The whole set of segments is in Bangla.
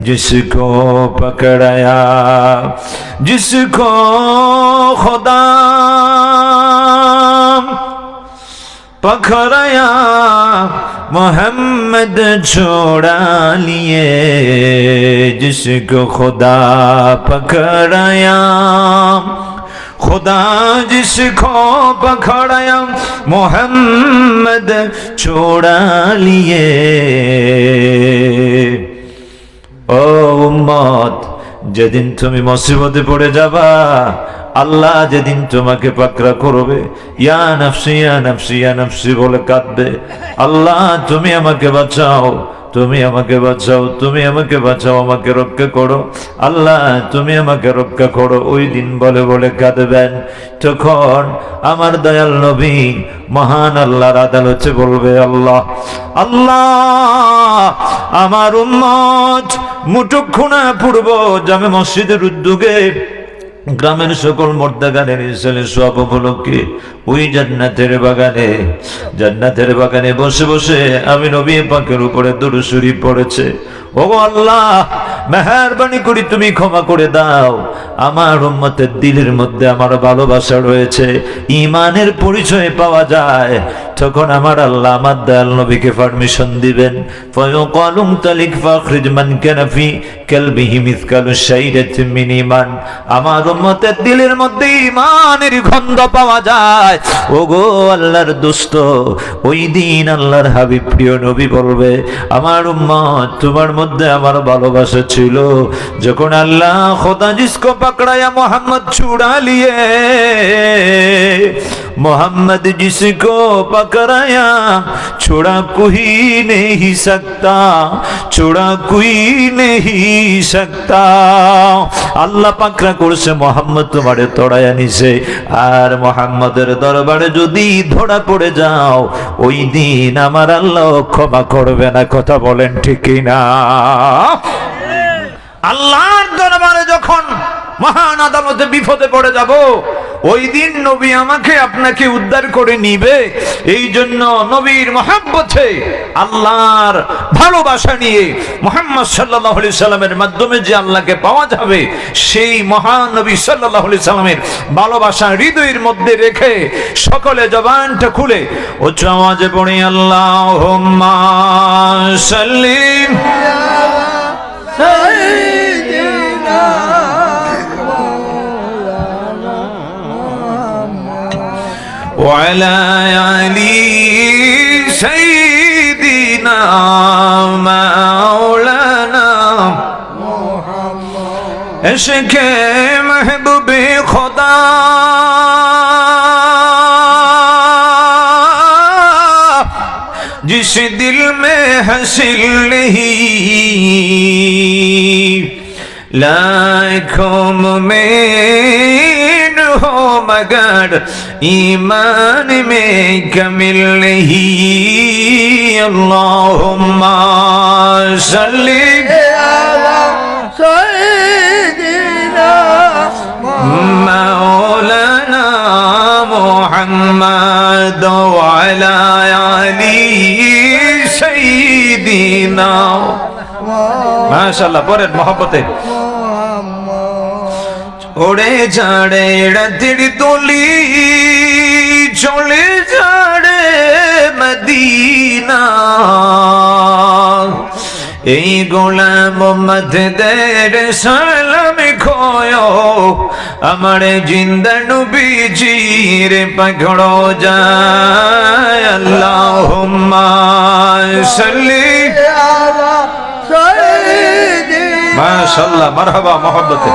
जिसको पकड़ाया जिसको खुदा पकड़ाया मोहम्मद छोड़ा लिए जिसको खुदा पकड़ाया खुदा जिसको पकड़ाया मोहम्मद छोड़ा लिए ও উম্মত যেদিন তুমি মুসিবতে পড়ে যাবা আল্লাহ যেদিন তোমাকে পাকড়া করবে ইয়া নফসি ইয়া নফসি ইয়া নফসি বলে কাঁদবে আল্লাহ তুমি আমাকে বাঁচাও তুমি আমাকে বাঁচাও তুমি আমাকে বাঁচাও আমাকে রক্ষা করো আল্লাহ তুমি আমাকে রক্ষা করো ওই দিন বলে বলে কাঁদবেন তখন আমার দয়াল নবী মহান আল্লাহর আদালতে বলবে আল্লাহ আল্লাহ আমার উম্মত মুঠোক্ষণা পূর্ব জামে মসজিদের উদ্যোগে গ্রামের সকল মর্দাগানের ছেলে সব উপলক্ষে ওই জান্নাতের বাগানে বসে বসে আমি নবী পাকের উপরে দরুদ শরীফ পড়েছে ও আল্লাহ মেহেরবানি করে তুমি ক্ষমা করে দাও আমার উম্মতের দিলের মধ্যে আমার ভালোবাসা রয়েছে ঈমানের পরিচয় পাওয়া যায় তখন আমার আল্লাহ আমার দয়াল নবীকে পারমিশন দিবেন ফায়াকালুম তালিক ফাখরিজ মান কানা ফি কলবিহি মিসকালু শাইরাতিন মিন ঈমান আমার উম্মতের দিলের মধ্যে ঈমানের গন্ধ পাওয়া যায় ওগো আল্লাহর দোস্ত ওই দিন আল্লাহর হাবিব প্রিয় নবী বলবে আমার উম্মত তোমার মধ্যে আমার ভালোবাসা ছিল যখন আল্লাহ খোদা জিসকো পকড়ায়া মোহাম্মদ ছুড়া লিয়ে मोहम्मद जिसको पकड़ाया छोड़ा कोई नहीं सकता छोड़ा कोई नहीं सकता আল্লাহ পাকড়া করছে মোহাম্মদ তোমারে তড়ায়া নিছে আর মোহাম্মদের দরবারে যদি ধরা পড়ে যাও ওই দিন আমার আল্লাহ ক্ষমা করবে না কথা বলেন ঠিক না আল্লাহর দরবারে যখন মহান আদালতে বিপদে পড়ে যাব ওই দিন নবী আমাকে আপনাকে উদ্ধার করে নিবে এই জন্য নবীর মহব্বতে আল্লাহর ভালোবাসা নিয়ে মুহাম্মদ সাল্লাল্লাহু আলাইহি সাল্লামের মাধ্যমে যে আল্লাহকে পাওয়া যাবে সেই মহান নবী সাল্লাল্লাহু আলাইহি সাল্লামের ভালোবাসা হৃদয়ের মধ্যে রেখে সকলে জবানটা খুলে উচ্চ আওয়াজে পড়ি আল্লাহুম্মা সাল্লি সাইয়্যিদিনা وعلى آل سيدنا مولانا محمد عشق محبوب خدا जिस दिल में हासिल नहीं लाखों में हो मगर ईमान में कमिल नहीं अल्लाहुम्मा सल्ली अला सय्यिदिना मौलाना मुहम्मद व अला आली सय्यिदिना माशाअल्लाह পরের মহব্বতে ওড়ে ঝাড়ে রাতের দলি চলে ঝাড়ে মদিনা এই গোলাম মোহাম্মদের সালাম খোয়ো আমার জিন্দা নবীজির পকড়ো যায় আল্লাহুম্মা সাল্লি আলা সাইয়্যিদিনা মাশাআল্লাহ মারহাবা মহব্বতে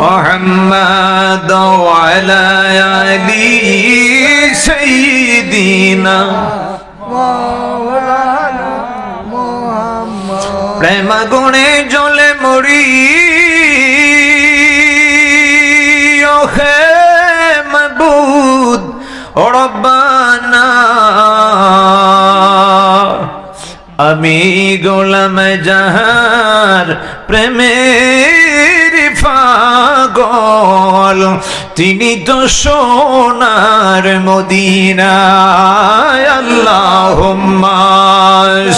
محمد وعلى آل سيدنا مولانا محمد প্রেম গুণে জ্বলে মরি ও হে মাবুদ ও রব্বানা আমি গোলাম জাহার প্রেমের পাগল তিনি তো সোনার মদিনায় আল্লাহুম্মা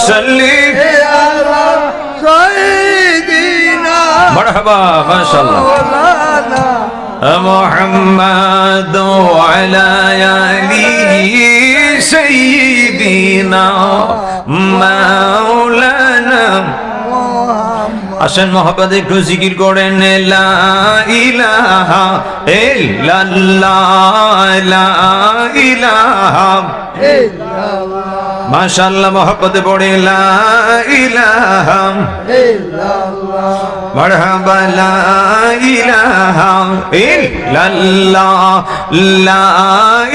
সাল্লি আলা মারহাবা মাশাআল্লাহ محمد وعلى آله سيدنا مولانا আসেন মোহাম্মদ একটু জিকির করেন লা ইলাহা ইল্লাল্লাহ লা ইলাহা ইল্লাল্লাহ মাশাআল্লাহ মোহাম্মদ পড়ে লা ইলাহা ইল্লাল্লাহ মারহাবা লা ইলাহা ইল্লাল্লাহ লা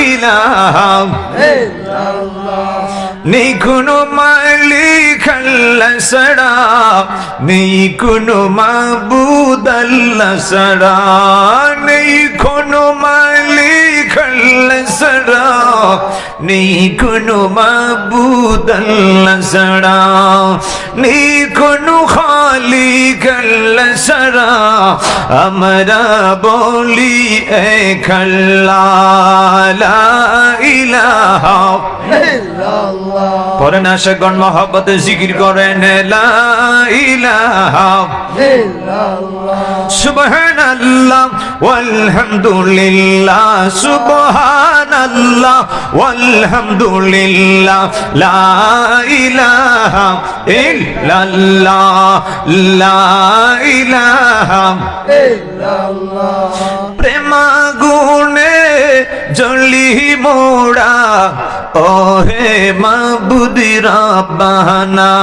ইলাহা ইল্লাল্লাহ নেই কোনো মালিক আল্লাহ ছাড়া নেই কোনো মাবুদ আল্লাহ ছাড়া নেই কোনো মালিক আল্লাহ ছাড়া নেই কোনো মাবুদ আল্লাহ ছাড়া নেই কোনো খালিক আল্লাহ ছাড়া আমরা বলি এক আল্লাহ লা ইলাহা ইল্লাল্লাহ পরে নাশগণ মহব্বতে জিকির করেন লা ইলাহা ইল্লাল্লাহ সুবহানাল্লাহ ওয়ালহামদুলিল্লাহ সুবহানাল্লাহ ওয়ালহামদুলিল্লাহ লা ইলাহা ইল্লাল্লাহ লা ইলাহা ইল্লাল্লাহ প্রেমাগুনে জ্বলি মোরা ওহে মাবুদ রাব্বানা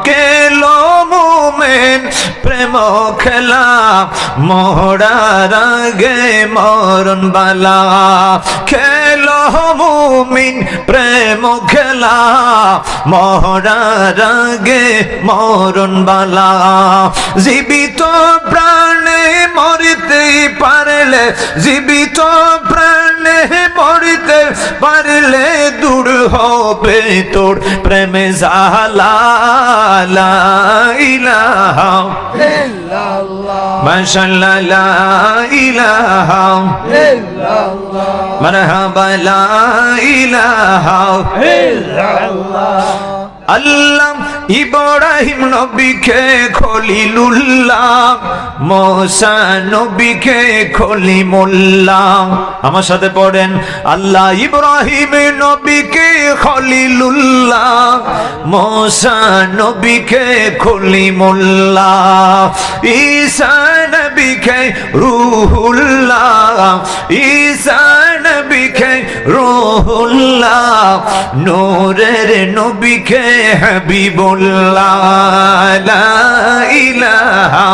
কেলো মুমিন প্রেম খেলা মোরা রাগে মরণ বালা খেলো মুমিন প্রেম খেলা মোরা রাগে মরণ বালা জীবিত প্রাণে মরিতে পারলে জীবিত প্রাণে মরিতে পারলে দূর হবে তোর প্রেমে জালা লা ইলাহা ইল্লাল্লাহ মাশাআল্লাহ লা ইলাহা ইল্লাল্লাহ মারহাবা লা ইলাহা ইল্লাল্লাহ আল্লাহ ইব্রাহিম নবীকে খলিলুল্লাহ মুসা নবীকে খলিমুল্লাহ আমার সাথে পড়েন আল্লাহ ইব্রাহিম নবীকে খলিলুল্লাহ মুসা নবীকে খলিমুল্লাহ ঈসা নবীকে রূহুল্লাহ ঈসা নবীকে রূহুল্লাহ নূরের নবীকে হাবিবুল্লাহ লা ইলাহা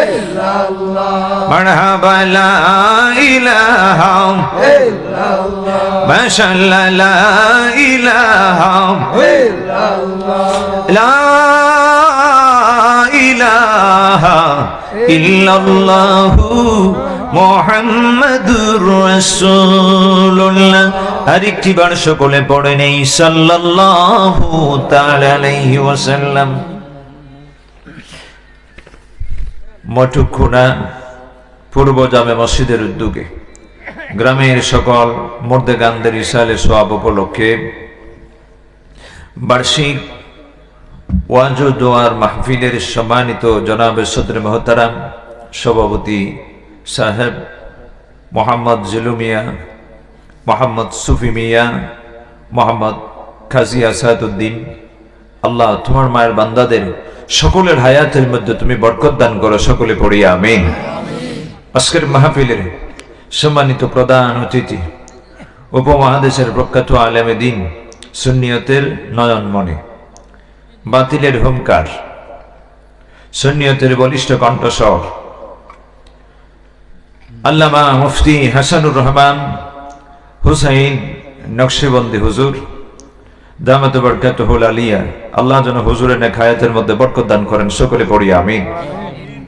ইল্লাল্লাহ মারহাবা লা ইলাহা ইল্লাল্লাহ মাশাআল্লাহ লা ইলাহা ইল্লাল্লাহ লা ইলাহা ইল্লাল্লাহু মুহাম্মাদুর রাসূলুল্লাহ আরেকটি বার সকলে পড়েন এই সাল্লাল্লাহু তাআলা আলাইহি ওয়াসাল্লাম মঠুকুনা পূর্ব জামে মসজিদের উদ্যোগে গ্রামের সকল মুর্দেগানদের ইসালে সওয়াব উপলক্ষে বার্ষিক ওয়াজ ও দোয়ার মাহফিলের সম্মানিত জনাবে সদর মোহতারাম সভাপতি সাহেব মোহাম্মদ জিলু মিয়া মোহাম্মদ সুফি মিয়া মোহাম্মদ কাজী আসাদউদ্দিন আল্লাহ তোমার মায়ের বান্দাদের সকলের হায়াতের মধ্যে তুমি বরকত দান করো সকলে পড়ি আমিন আজকের মাহফিলের সম্মানিত প্রধান অতিথি উপমহাদেশের প্রখ্যাত আলেমে দ্বীন সুন্নিয়তের নয়নমণি বাতিলের হুঙ্কার সুন্নিয়তের বলিষ্ঠ কণ্ঠস্বর আল্লামা মুফতি হাসানুর রহমান হুসাইন নকশবন্দি হুজুর দামাত বরকাতুহুল আলিয়া আল্লাহ যেন হুজুরের নেক হায়াতের মধ্যে বরকত দান করেন সকলে পড়ি আমিন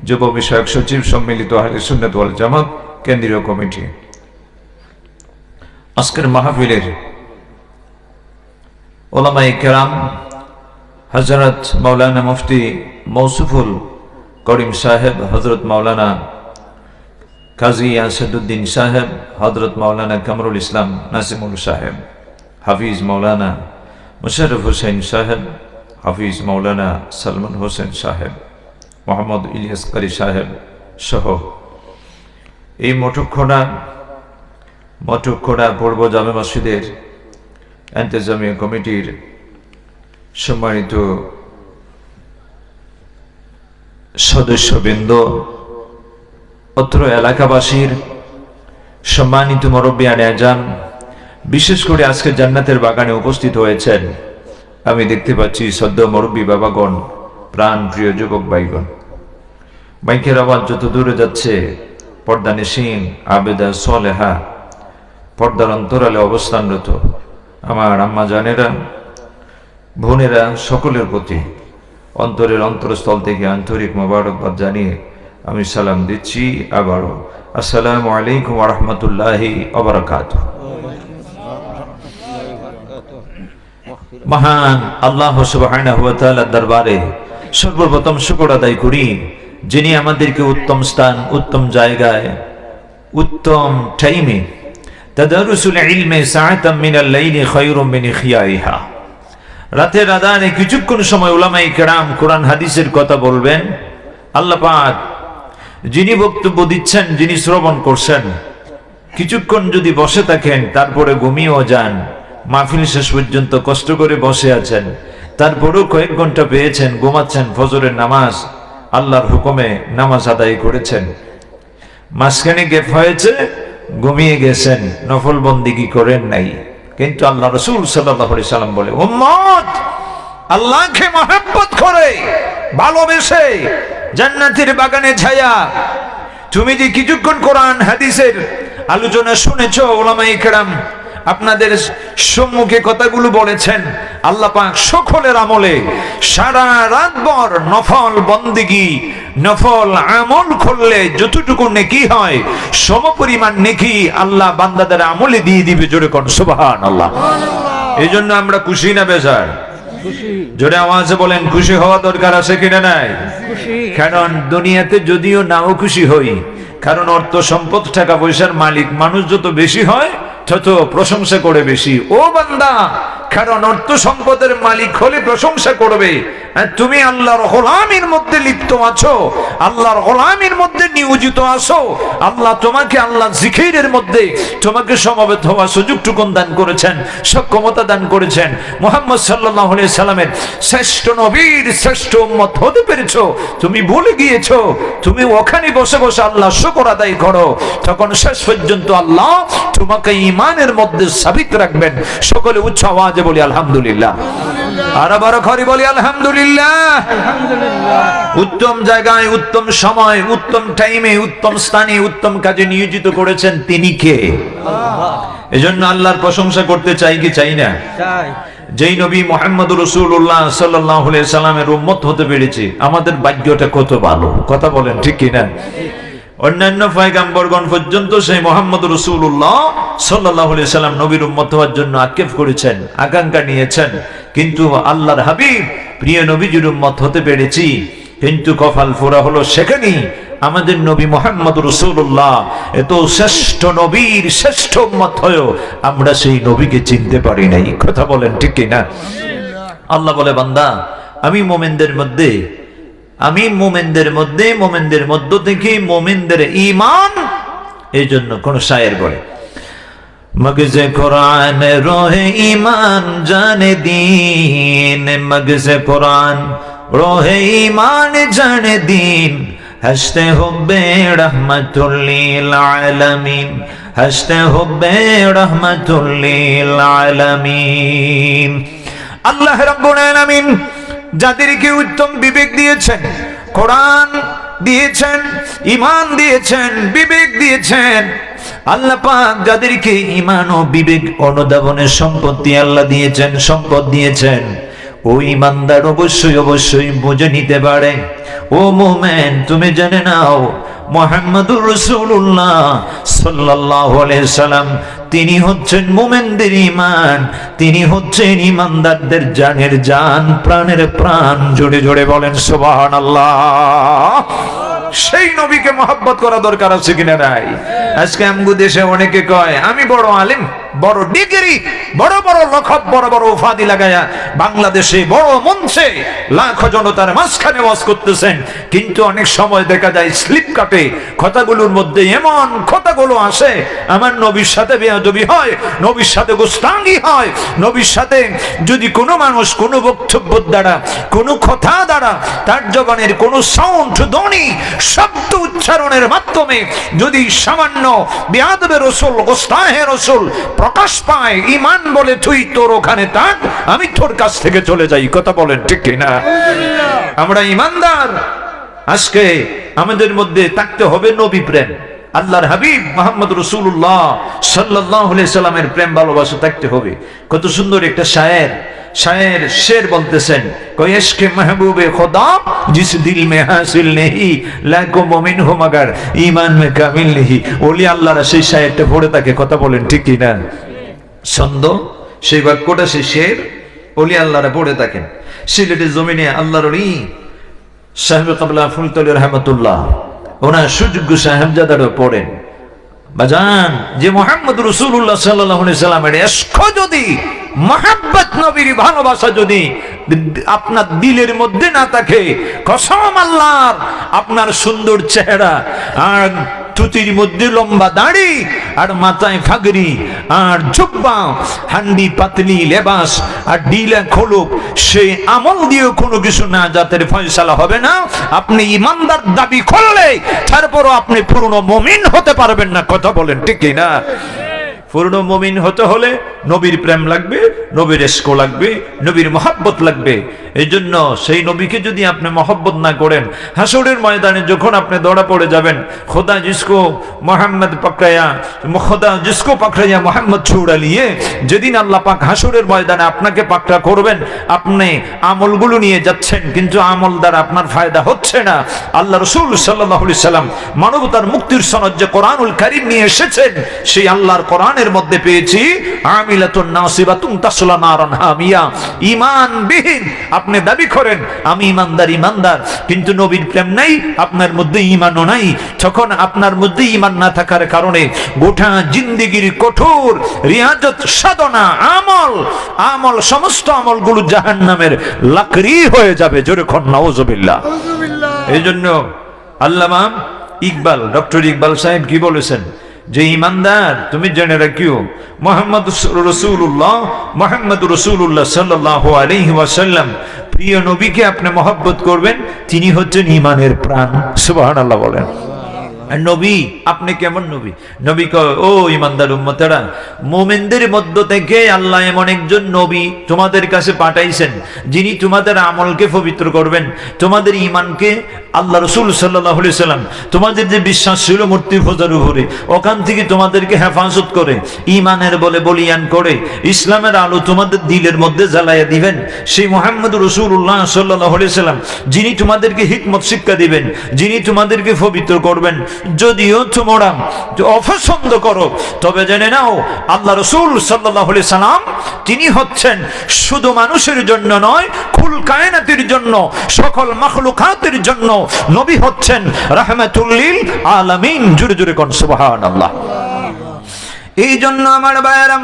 যুব বিষয়ক সচিব সম্মিলিত আহলে সুন্নাত ওয়াল জামাত কেন্দ্রীয় কমিটি আজকের মাহফিলের উলামায়ে কেরাম হযরত মাওলানা মুফতি মৌসুফুল করিম সাহেব হযরত মাওলানা কাজী আসাদউদ্দিন সাহেব হযরত মাওলানা কামরুল ইসলাম নাসিমুল সাহেব হাফিজ মাওলানা মুশাররফ হোসেন সাহেব হাফিজ মাওলানা সালমান হোসেন সাহেব মোহাম্মদ ইলিয়াস কারি সাহেব সহ এই মটকখোনা পূর্ব জামে মসজিদের ইন্তেজামিয়া কমিটির সম্মানিত সদস্যবৃন্দ, অত্র এলাকাবাসীর সম্মানিত মুরব্বিয়ানে আজাম, বিশেষ করে আজকে জান্নাতের বাগানে উপস্থিত হয়েছেন আমি দেখতে পাচ্ছি সদ্য মুরব্বী বাবাগণ, প্রাণ প্রিয় যুবক ভাইগণ। মাইকের আওয়াজ যত দূরে যাচ্ছে, পর্দা নিশিন আবেদা সলেহা, পর্দার অন্তরালে অবস্থানরত আমার আম্মা জানেরা, বোনেরা, সকলের প্রতি অন্তরের অন্তরস্থল থেকে আন্তরিক মোবারকবাদ জানিয়ে আমি সালাম দিচ্ছি আবারও। আসসালামু আলাইকুম ওয়া রাহমাতুল্লাহি ওয়া বারাকাতুহু। মহান আল্লাহ সুবহানাহু ওয়া তাআলার দরবারে সর্বপ্রথম শুকর আদায় করি, যিনি আমাদেরকে উত্তম স্থান, উত্তম জায়গায়, উত্তম টাইমে তাদারুসুল ইলমে সাআতাম মিনাল লাইলি খায়রুম মিন ইখয়াইহা, রাতের আযানে কিছুক্ষণ সময় উলামায়ে কেরাম কোরআন হাদিসের কথা বলবেন। আল্লাহ পাক যিনি বক্তব্য দিচ্ছেন, যিনি শ্রবণ করছেন, কিছুক্ষণ যদি বসে থাকেন তারপরে ঘুমিয়েও যান, মাহফিল শেষ পর্যন্ত কষ্ট করে বসে আছেন, তারপরেও কয়েক ঘন্টা পেয়েছেন, ঘুমাচ্ছেন, ফজরের নামাজ আল্লাহর হুকুমে নামাজ আদায় করেছেন, মাঝখানে গ্যাপ হয়েছে, ঘুমিয়ে গেছেন, নফল বন্দিগি করেন নাই। কিন্তু আল্লাহ রাসূল সাল্লাল্লাহু আলাইহি সাল্লাম বলে, উম্মত আল্লাহকে মহব্বত করে ভালোবেসে জান্নাতের বাগানে ছায়া, তুমি যে কিছুক্ষণ কোরআন হাদিসের আলোচনা শুনেছো, উলামায়ে কেরাম আপনাদের সম্মুখে কথাগুলো বলেছেন, আল্লাহ পাক সকলের আমলে সারা রাতভর নফল বন্দেগী, নফল আমল করলে যতটুকু নেকি হয় সমপরিমাণ নেকি আল্লাহ বান্দাদের আমলে দিয়ে দিবে। জোরে কোন সুবহানাল্লাহ। এই জন্য আমরা খুশি না বেজার? জোরে আওয়াজে বলেন, খুশি হওয়া দরকার আছে কিনা নাই? কারণ দুনিয়াতে যদিও নাও খুশি হই, কারণ অর্থ সম্পদ টাকা পয়সার মালিক মানুষ যত বেশি হয় তত প্রশংসা করে বেশি। ও বান্দা, কারণ অর্থ সম্পদের মালিক হলে প্রশংসা করবে। তুমি আল্লাহর গোলামির মধ্যে লিপ্ত আছো, আল্লাহর গোলামির মধ্যে নিয়োজিত আছো, আল্লাহ তোমাকে আল্লাহ জিকিরের মধ্যে তোমাকে সমবেত হওয়ার সুযোগটুকু দান করেছেন, সক্ষমতা দান করেছেন। মুহাম্মদ সাল্লাল্লাহু আলাইহি সাল্লামের শ্রেষ্ঠ নবীর শ্রেষ্ঠ উম্মত হতে পেরেছো, তুমি ভুলে গিয়েছো। তুমি ওখানে বসে বসে আল্লাহ শুকর আদায় করো, তখন শেষ পর্যন্ত আল্লাহ তোমাকে ঈমানের মধ্যে সাবিত রাখবেন। সকলে উচ্চ আওয়াজে বলি আলহামদুলিল্লাহ। আর আবার খরি বলি আলহামদুলিল্লাহ। উত্তম জায়গায়, উত্তম সময়, উত্তম টাইমে, উত্তম স্থানে, উত্তম কাজে নিয়োজিত করেছেন তিনি কে? এজন্য আল্লাহর প্রশংসা করতে চাই কি চাই না? যেই নবী মুহাম্মদুর রাসূলুল্লাহ সাল্লাল্লাহু আলাইহি সাল্লামের উম্মত হতে পেরেছে, আমাদের ভাগ্যটা কত ভালো, কথা বলেন ঠিক কি না? অন্যান্য পয়গম্বরগণ পর্যন্ত সেই মুহাম্মদুর রাসূলুল্লাহ সাল্লাল্লাহু আলাইহি সাল্লাম নবীর উম্মত হওয়ার জন্য আক্ষেপ করেছেন, আকাঙ্ক্ষা নিয়েছেন, কিন্তু আল্লাহর হাবিব প্রিয় নবীর উম্মত হতে পেরেছি। কিন্তু কপাল ফোড়া হলো সেখানেই আমাদের নবী মুহাম্মদুর রাসূলুল্লাহ এত শ্রেষ্ঠ নবীর শ্রেষ্ঠ উম্মত হয়েও আমরা সেই নবীকে চিনতে পারি নাই, কথা বলেন ঠিক কি না? আল্লাহ বলে, বান্দা আমি মোমেনদের মধ্য থেকে মোমেনদের ঈমান। এই জন্য কোন শায়ের বলে, মগজে কোরআন রোহে ঈমান জানে দিন, মগজে কোরআন রোহে ঈমান জানে দিন, হস্তে হুব্বে রহমতুল লিল আলামিন, হস্তে হুব্বে রহমতুল লিল আলামিন। আল্লাহ রাব্বুল আলামিন যাদেরকে উত্তম বিবেক দিয়েছেন, কোরআন দিয়েছেন, ঈমান দিয়েছেন, বিবেক দিয়েছেন, আল্লাহ পাক যাদেরকে ঈমান ও বিবেক অনুধাবনের সম্পত্তি আল্লাহ দিয়েছেন, সম্পদ দিয়েছেন, ওই ঈমানদার অবশ্যই বুঝে নিতে পারে। ও মুমিন, তুমি জেনে নাও মুহাম্মদুর রাসূলুল্লাহ সাল্লাল্লাহু আলাইহি সাল্লাম তিনি হচ্ছেন মুমিনদের ঈমান, তিনি হচ্ছেন ঈমানদারদের জানের জান, প্রাণের প্রাণ। জোরে জোরে বলেন সুবহানাল্লাহ। সেই নবীকে মহব্বত করা দরকার আছে কিনা নাই? আজকে আমগো দেশে অনেকে কয় আমি বড় আলেম, বড় ডিগ্রি, বড় বড় লখব, বড় বড় উপাধি লাগায়া বাংলাদেশে বড় মঞ্চে লাখ জনতার মাঝখানে ওয়াজ করতেছেন, কিন্তু অনেক সময় দেখা যায় স্লিপ কাটে, কথাগুলোর মধ্যে এমন কথাগুলো আসে, আমার নবীর সাথে বেয়াদবি হয়, নবীর সাথে গোস্তাঙ্গি হয়, নবীর সাথে যদি কোনো মানুষ কোনো বক্তব্য দ্বারা, কোনো কথা দ্বারা, তার জবানের কোনো সাউন্ড, ধ্বনি, শব্দ উচ্চারণের মাধ্যমে যদি সামান্য বেয়াদবে রসুল, গোস্তাহে রসুল প্রকাশ পায়, ঈমান বলে তুই তোর ওখানে থাক, আমি তোর কাছ থেকে চলে যাই। কথা বলেন ঠিক কিনা? আমরা ঈমানদার। আজকে আমাদের মধ্যে থাকতে হবে নবী প্রেম, আল্লাহর হাবিব মুহাম্মদ রাসূলুল্লাহ সাল্লাল্লাহু আলাইহি সাল্লামের প্রেম ভালোবাসা থাকতে হবে। কত সুন্দর একটা শায়ের শের বলতেছেন, কোই ইশকে महबूबे खुदा जिस दिल में हासिल नहीं लाखों मोमिन हो मगर ईमान में कामिल नहीं। ওলি আল্লাহর সেই শায়েরটা পড়ে থাকে। কথা বলেন ঠিক কি না? ছন্দ সেই বাক্যটা, সেই শের ওলি আল্লাহরা পড়ে থাকেন। সিলেটের জমিনে আল্লাহর ওলি সাহেব কাবলা ফুলতলি রহমতুল্লাহ, ওনার সুযোগ্য সাহেবজাদারও পড়েন। বাজান, যে মুহাম্মদ রাসূলুল্লাহ সাল্লাল্লাহু আলাইহি সাল্লামের ইশক, যদি মহব্বত, নবীর ভালোবাসা যদি আপনার দিলের মধ্যে না থাকে, কসম আল্লাহর, আপনার সুন্দর চেহারা আর টুটির মধ্যে লম্বা দাড়ি আর মাথায় ফাগরি আর জুব্বা, হান্ডি পাতলি লেবাস আর ডিলা খোলক, সেই আমল দিয়েও কোনো কিছু না জাতের ফয়সালা হবে না। আপনি ইমানদার দাবি করলে তারপরও আপনি পূর্ণ মুমিন হতে পারবেন না। কথা বলেন ঠিক কি না? পূর্ণ মুমিন হতে হলে নবীর প্রেম লাগবে, নবীর ইশক লাগবে, নবীর মহব্বত লাগবে। এই জন্য সেই নবীকে যদি আপনি মহব্বত না করেন, হাসরের ময়দানে যখন আপনি দৌড়া পড়ে যাবেন, খোদা জিসকো মোহাম্মদ পকড়ায়া, খোদা জিসকো পকড়ায়া মোহাম্মদ ছুড়া লিয়ে, যেদিন আল্লাহ পাক হাসরের ময়দানে আপনাকে পাকড়া করবেন, আপনি আমলগুলো নিয়ে যাচ্ছেন কিন্তু আমল দ্বারা আপনার ফায়দা হচ্ছে না। আল্লাহ রাসূল সাল্লাল্লাহু আলাইহি সাল্লাম মানবতার মুক্তির সনদ যে কোরআনুল কারীম নিয়ে এসেছেন, সেই আল্লাহর কোরআনের মধ্যে পেয়েছি আমিলাতুন নাসিবাতুন তাসলা নারান হামিয়া। ঈমানবিহীন আপনি দাবি করেন আমি ইমানদার, কিন্তু নবীর প্রেম নাই, আপনার মধ্যে ঈমানও নাই। তখন আপনার মধ্যে ঈমান না থাকার কারণে গোটা জিন্দেগীর কঠোর রিয়াজত, সাধনা, আমল সমস্ত আমলগুলো জাহান্নামের লাকড়ি হয়ে যাবে। জোরে খন নাউজুবিল্লাহ। এই জন্য আল্লামা ইকবাল, ডক্টর ইকবাল সাহেব কি বলেছেন, যে ইমানদার তুমি জেনে রাখিও, মুহাম্মদ রাসূলুল্লাহ সাল্লাল্লাহু আলাইহি ওয়াসাল্লাম, প্রিয় নবীকে আপনি মহব্বত করবেন, তিনি হচ্ছেন ঈমানের প্রাণ। সুবহানাল্লাহ বলেন। নবী, আপনি কেমন নবী? নবী কয়, ও ইমানদার উম্মতেরা, মুমিনদের মধ্য থেকে আল্লাহ এমন একজন নবী তোমাদের কাছে পাঠাইছেন, যিনি তোমাদের আমলকে পবিত্র করবেন, তোমাদের ঈমানকে, আল্লাহ রাসূল সাল্লাল্লাহু আলাইহি সাল্লাম তোমাদের যে বিশ্বাস ছিল মূর্তি পূজার উপরে, ওখান থেকে তোমাদেরকে হেফাজত করে, ঈমানের বলে বলিয়ান করে ইসলামের আলো তোমাদের দিলের মধ্যে জ্বালাইয়া দিবেন। সেই মুহাম্মদ রাসূলুল্লাহ সাল্লাল্লাহু আলাইহি সাল্লাম, যিনি তোমাদেরকে হিকমত শিক্ষা দিবেন, যিনি তোমাদেরকে পবিত্র করবেন। যদিও তোমরা অপছন্দ করো, তবে জেনে নাও আল্লাহ রাসূল সাল্লাল্লাহু আলাইহি সাল্লাম তিনি হচ্ছেন শুধু মানুষের জন্য নয়, কুল কায়নাতের জন্য, সকল মাখলুকাতের জন্য নবী হচ্ছেন রাহমাতুল লিল আলামিন। জোরে জোরে কোন সুবহানাল্লাহ। এই জন্য আমার ভাইয়েরা,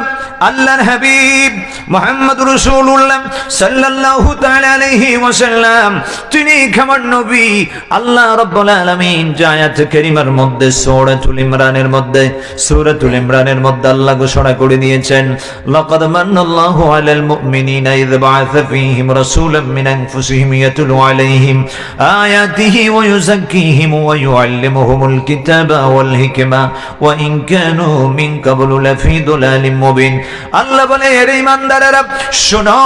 আল্লাহর হাবিব মুহাম্মদ রাসূলুল্লাহ সাল্লাল্লাহু তাআলা আলাইহি ওয়াসাল্লাম তিনি কেমন নবী, আল্লাহ রাব্বুল আলামিন আয়াত কারীমার মধ্যে সূরাতুল ইমরানের মধ্যে আল্লাহ ঘোষণা করে দিয়েছেন, লাকাদ মান্নাল্লাহু আলাল মুমিনিনা ইয বাআসা ফীহিম রাসূলাম মিন আনফুসিহিম ইয়াতলু আলাইহিম আয়াতিহি ওয়া ইউযাক্কিহিম ওয়া ইউআল্লিমুহুমুল কিতাবা ওয়াল হিকমা ওয়া ইন কানু মিন আল্লাহ বলে, এর ঈমানদারেরা শোনো,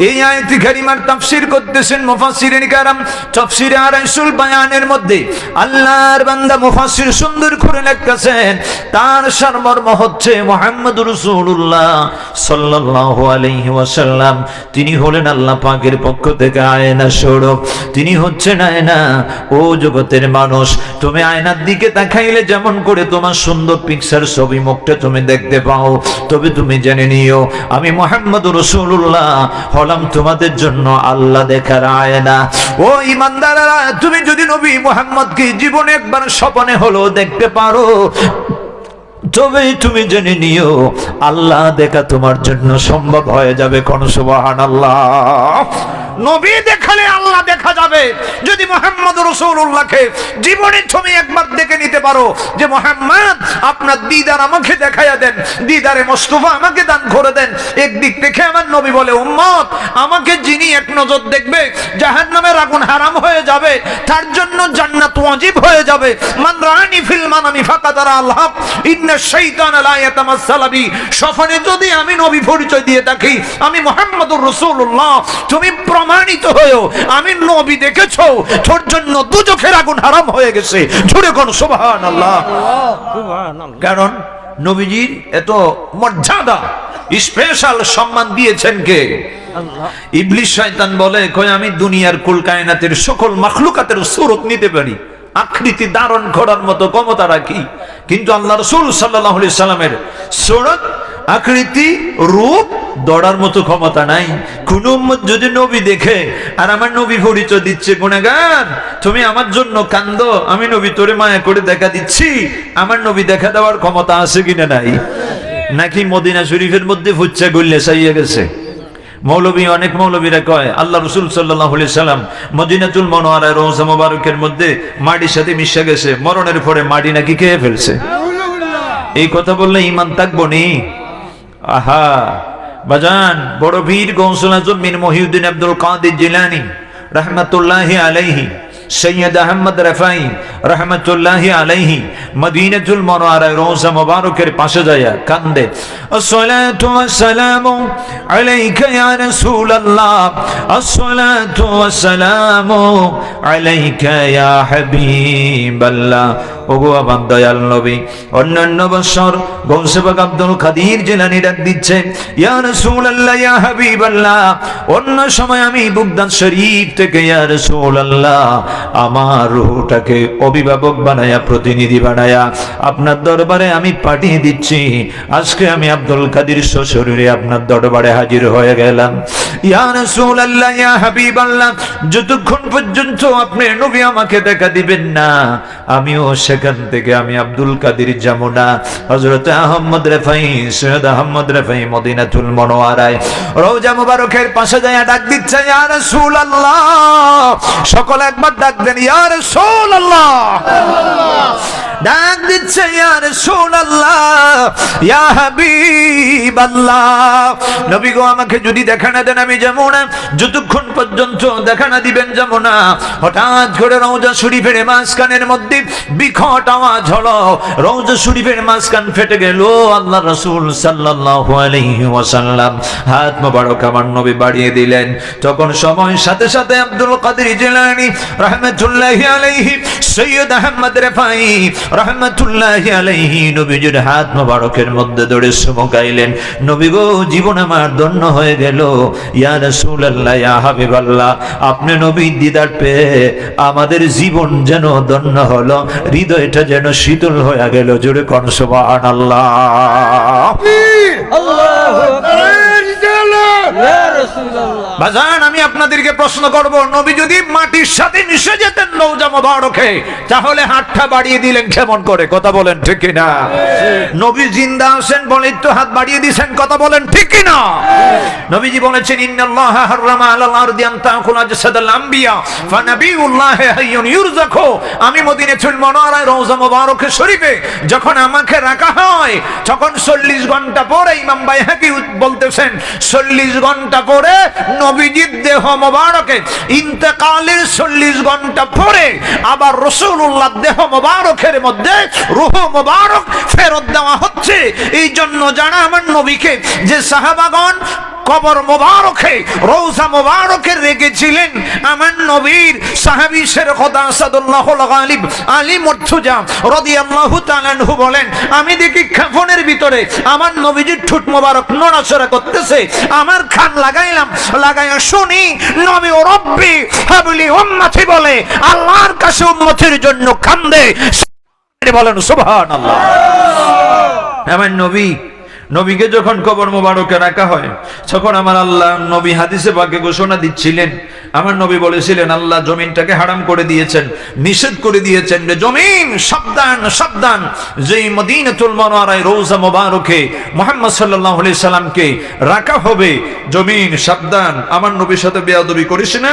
এই আয়াত কারিমার তাফসীর করতেছেন মুফাসসিরিন کرام। তাফসীরে আরাইসুল বায়ানের মধ্যে আল্লাহর বান্দা মুফাসসির সুন্দর করে লিখতেছেন, তার সারমর্ম হচ্ছে মুহাম্মদুর রাসূলুল্লাহ সাল্লাল্লাহু আলাইহি ওয়াসাল্লাম তিনি হলেন আল্লাহ পাকের পক্ষ থেকে আয়না স্বরূপ। তিনি হচ্ছেন আয়না। ও জগতের মানুষ, তুমি আয়নার দিকে তাকাইলে যেমন করে তোমার সুন্দর পিকচার ছবি মুখটা তুমি দেখতে পাও, তবে তুমি জেনে নিও আমি মুহাম্মদুর রাসূলুল্লাহ হলাম তোমাদের জন্য আল্লাহ দেখার আয়না। ও ঈমানদাররা, তুমি যদি নবী মুহাম্মদকে জীবনে একবার স্বপ্নে হলো দেখতে পারো, তবে তুমি জেনে নিও আল্লাহ দেখা তোমার জন্য সম্ভব হয়ে যাবে। কোন সুবহানাল্লাহ। নবী দেখালে আল্লাহ দেখা যাবে। যদি মুহাম্মদ রাসূলুল্লাহকে জীবনে তুমি একবার দেখে নিতে পারো যে মুহাম্মদ আপনার দিদার আমাকে দেখাইয়া দেন, দিদারে মুস্তাফা আমাকে দান করে দেন। একদিক থেকে আমার নবী বলে উম্মত আমাকে যিনি এক নজর দেখবে জাহান্নামের আগুন হারাম হয়ে যাবে, তার জন্য জান্নাত ওয়াজিব হয়ে যাবে। মান রানি ফিল মানামি ফাকাদ আল্লাহ ইন্না শাইতান লা ইয়াতামাসসাল বি। স্বপ্নে যদি আমি নবী পরিচয় দিয়ে থাকি আমি মুহাম্মদুর রাসূলুল্লাহ, তুমি প্রমাণিত হয়েও আমি নবী দেখেছো, তোর জন্য দুজখের আগুন হারাম হয়ে গেছে। জোরে কোন সুবহানাল্লাহ। কারণ নবীজির এত মর্যাদা স্পেশাল সম্মান দিয়েছেন কে? আল্লাহ। ইবলিস শয়তান বলে কই আমি দুনিয়ার কুল কায়নাতের সকল মাখলুকাতের সুরত নিতে পারি, আকৃতি ধারণ করার মতো ক্ষমতা রাখি, কিন্তু আল্লাহ রাসূল সাল্লাল্লাহু আলাইহি সাল্লামের সুরত আকৃতি রূপ দৌড়ার মতো ক্ষমতা নাই। কোন উম্মত যদি নবী দেখে আর আমার নবী পরিচয় দিচ্ছে গুনাহগার তুমি আমার জন্য কান্দো, আমি নবী তোরে মায়া করে দেখা দিচ্ছি, আমার নবী দেখা দেওয়ার ক্ষমতা আছে কিনা নাই? নাকি মদিনা শরীফের মধ্যে ফুচ্চা গল্লে চাইয়া গেছে? মৌলবী অনেক মৌলবীরা কয় আল্লাহ রাসূল সাল্লাল্লাহু আলাইহি সাল্লাম মদিনাতুল মুনাওয়ারায় রওজা মুবারকের মধ্যে মাটির সাথে মিশে গেছে, মরণের পরে মাটি নাকি খেয়ে ফেলছে। এই কথা বললে ঈমান থাকবো নি? আহা বাজান, বড় পীর গৌসুল আজম মির মহিউদ্দিন আব্দুল কাদের জিলানী রাহমাতুল্লাহি আলাইহি, সৈয়দ আহমদ রফাই রহমতুল্লাহি আলাইহি মদিনাতুল মুনাওয়ারায় রওজা মুবারকের পাশে যায় কান্দে, আসসালাতু ওয়াসসালামু আলাইকা ইয়া রাসূলুল্লাহ, আসসালাতু ওয়াসসালামু আলাইকা ইয়া হাবিবাল্লাহ। ওগো আমার দয়াল নবী। অন্যান্য বছর গৌসে পাক আব্দুল কাদের জিলানী ডাক দিচ্ছে ইয়া রাসূলুল্লাহ ইয়া হাবিবাল্লাহ, অন্য সময় আমি বুগদাদ শরীফ থেকে ইয়া রাসূলুল্লাহ আমার রূহটাকে অভিভাবক বানায়া প্রতিনিধি বানায়া আপনার দরবারে আমি পাঠিয়ে দিচ্ছি। আজকে আমি আব্দুল কাদের সশরীরে আপনার দরবারে হাজির হয়ে গেলাম। ইয়া রাসূলুল্লাহ ইয়া হাবিবাল্লাহ, যতক্ষণ পর্যন্ত আপনি নবী আমাকে দেখা দিবেন না আমিও সেখান থেকে আমি আব্দুল কাদের যাবো না। হযরত আহমদ রেফাই, সৈয়দ আহমদ রেফাই মদিনাতুল মুনাওয়ারায় রওজা মুবারকের পাশে যায় ডাক দিচ্ছে ইয়া রাসূলুল্লাহ। সকলে একবার ডাক দেন ইয়া রাসূলুল্লাহ। ডাক দিচ্ছে ইয়া রাসূলুল্লাহ ইয়া হাবিবাল্লাহ। নবী গো আমাকে যদি দেখা না দেন আমি যাবো না, যতক্ষণ পর্যন্ত দেখা না দিবেন যাবো না। হঠাৎ করে রওজা শরীফের মাঝখানের মধ্যে বিকট আওয়াজ হলো, রওজা শরীফের মাঝখান ফেটে গেল। আল্লাহ রাসূল সাল্লাল্লাহু আলাইহি ওয়াসাল্লাম হাত মোবারক আমার নবী বাড়িয়ে দিলেন। তখন সময়ের সাথে সাথে আব্দুল কাদের জিলানী রাহমাতুল্লাহি আলাইহি, সৈয়দ আহমদ রেফাই রাহমাতুল্লাহি আলাইহি নবীজির হাত মোবারকের মধ্যে ধরে চুমুকাইলেন। নবী গো জীবন আমার ধন্য হয়ে গেল। ইয়া রাসূলুল্লাহ ইয়া হাবিবাল্লাহ, আপনি নবী দিদার পেয়ে আমাদের জীবন যেন ধন্য হলো, হৃদয়টা যেন শীতল হয়ে গেল। জোরে কোন সুবহানাল্লাহ। আল্লাহু আকবার। বাজান আমি আপনাদেরকে প্রশ্ন করব, নবী যদি মাটির সাথে মিশে যেতেন রওজা মুবারকে তাহলে হাতটা বাড়িয়ে দিলেন কেমন করে? কথা বলেন ঠিক কি না? নবী জিন্দা আছেন বলে তো হাত বাড়িয়ে দিয়েছেন, কথা বলেন ঠিক কি না? নবীজি বলেছেন ইন্নাল্লাহা হারামা আলাল আরদি আন তাকুলা জাসাদাল আমবিয়া ফানাবিউল্লাহি হাইয়ুন ইউরযাকু। আমি মদিনাতুল মুনাওয়ারায় রওজা মুবারকে শরীফে যখন আমাকে রাখা হয় তখন 40 ঘন্টা পরে ইমাম বাইহাকি বলতেছেন 40 ঘন্টা পরে নবীজির দেহ মোবারকে ইন্তেকালের 40 ঘন্টা পরে আবার রাসূলুল্লাহর দেহ মোবারকের মধ্যে রূহ মোবারক ফেরত দেওয়া হচ্ছে। এই জন্য যারা আমার নবীকে যে সাহাবাগণ কবর মোবারকে রওজা মোবারকে রেখেছিলেন, আমার নবীর সাহাবী শেরখদা আসাদুল্লাহুল গালিব আলী মুর্তজা রাদিয়াল্লাহু তাআলা আনহু বলেন আমি দেখি কাফনের ভিতরে আমার নবীজির ঠোঁট মোবারক নড়াচড়া করতেছে। আমার কান লাগাইয়া শুনি নবী ও রব্বি হাবলি উম্মতি বলে আল্লাহর কাছে উম্মতের জন্য কান্দে। বলেন সুবহানাল্লাহ। আমার নবীকে যখন কবর মোবারকে রাখা হয় তখন আমার আল্লাহ নবী হাদিসে পাকে ঘোষণা দিচ্ছিলেন আমার নবী বলেছিলেন আল্লাহ জমিনটাকে হারাম করে দিয়েছেন, নিষেধ করে দিয়েছেন যে জমিন সাবধান সাবধান, যেই মদিনাতুল মুনাওয়ারায় রওজা মোবারকে মুহাম্মদ সাল্লাল্লাহু আলাইহি সাল্লামকে রাখা হবে, জমিন সাবধান, আমার নবীর সাথে বেয়াদবি করিস না,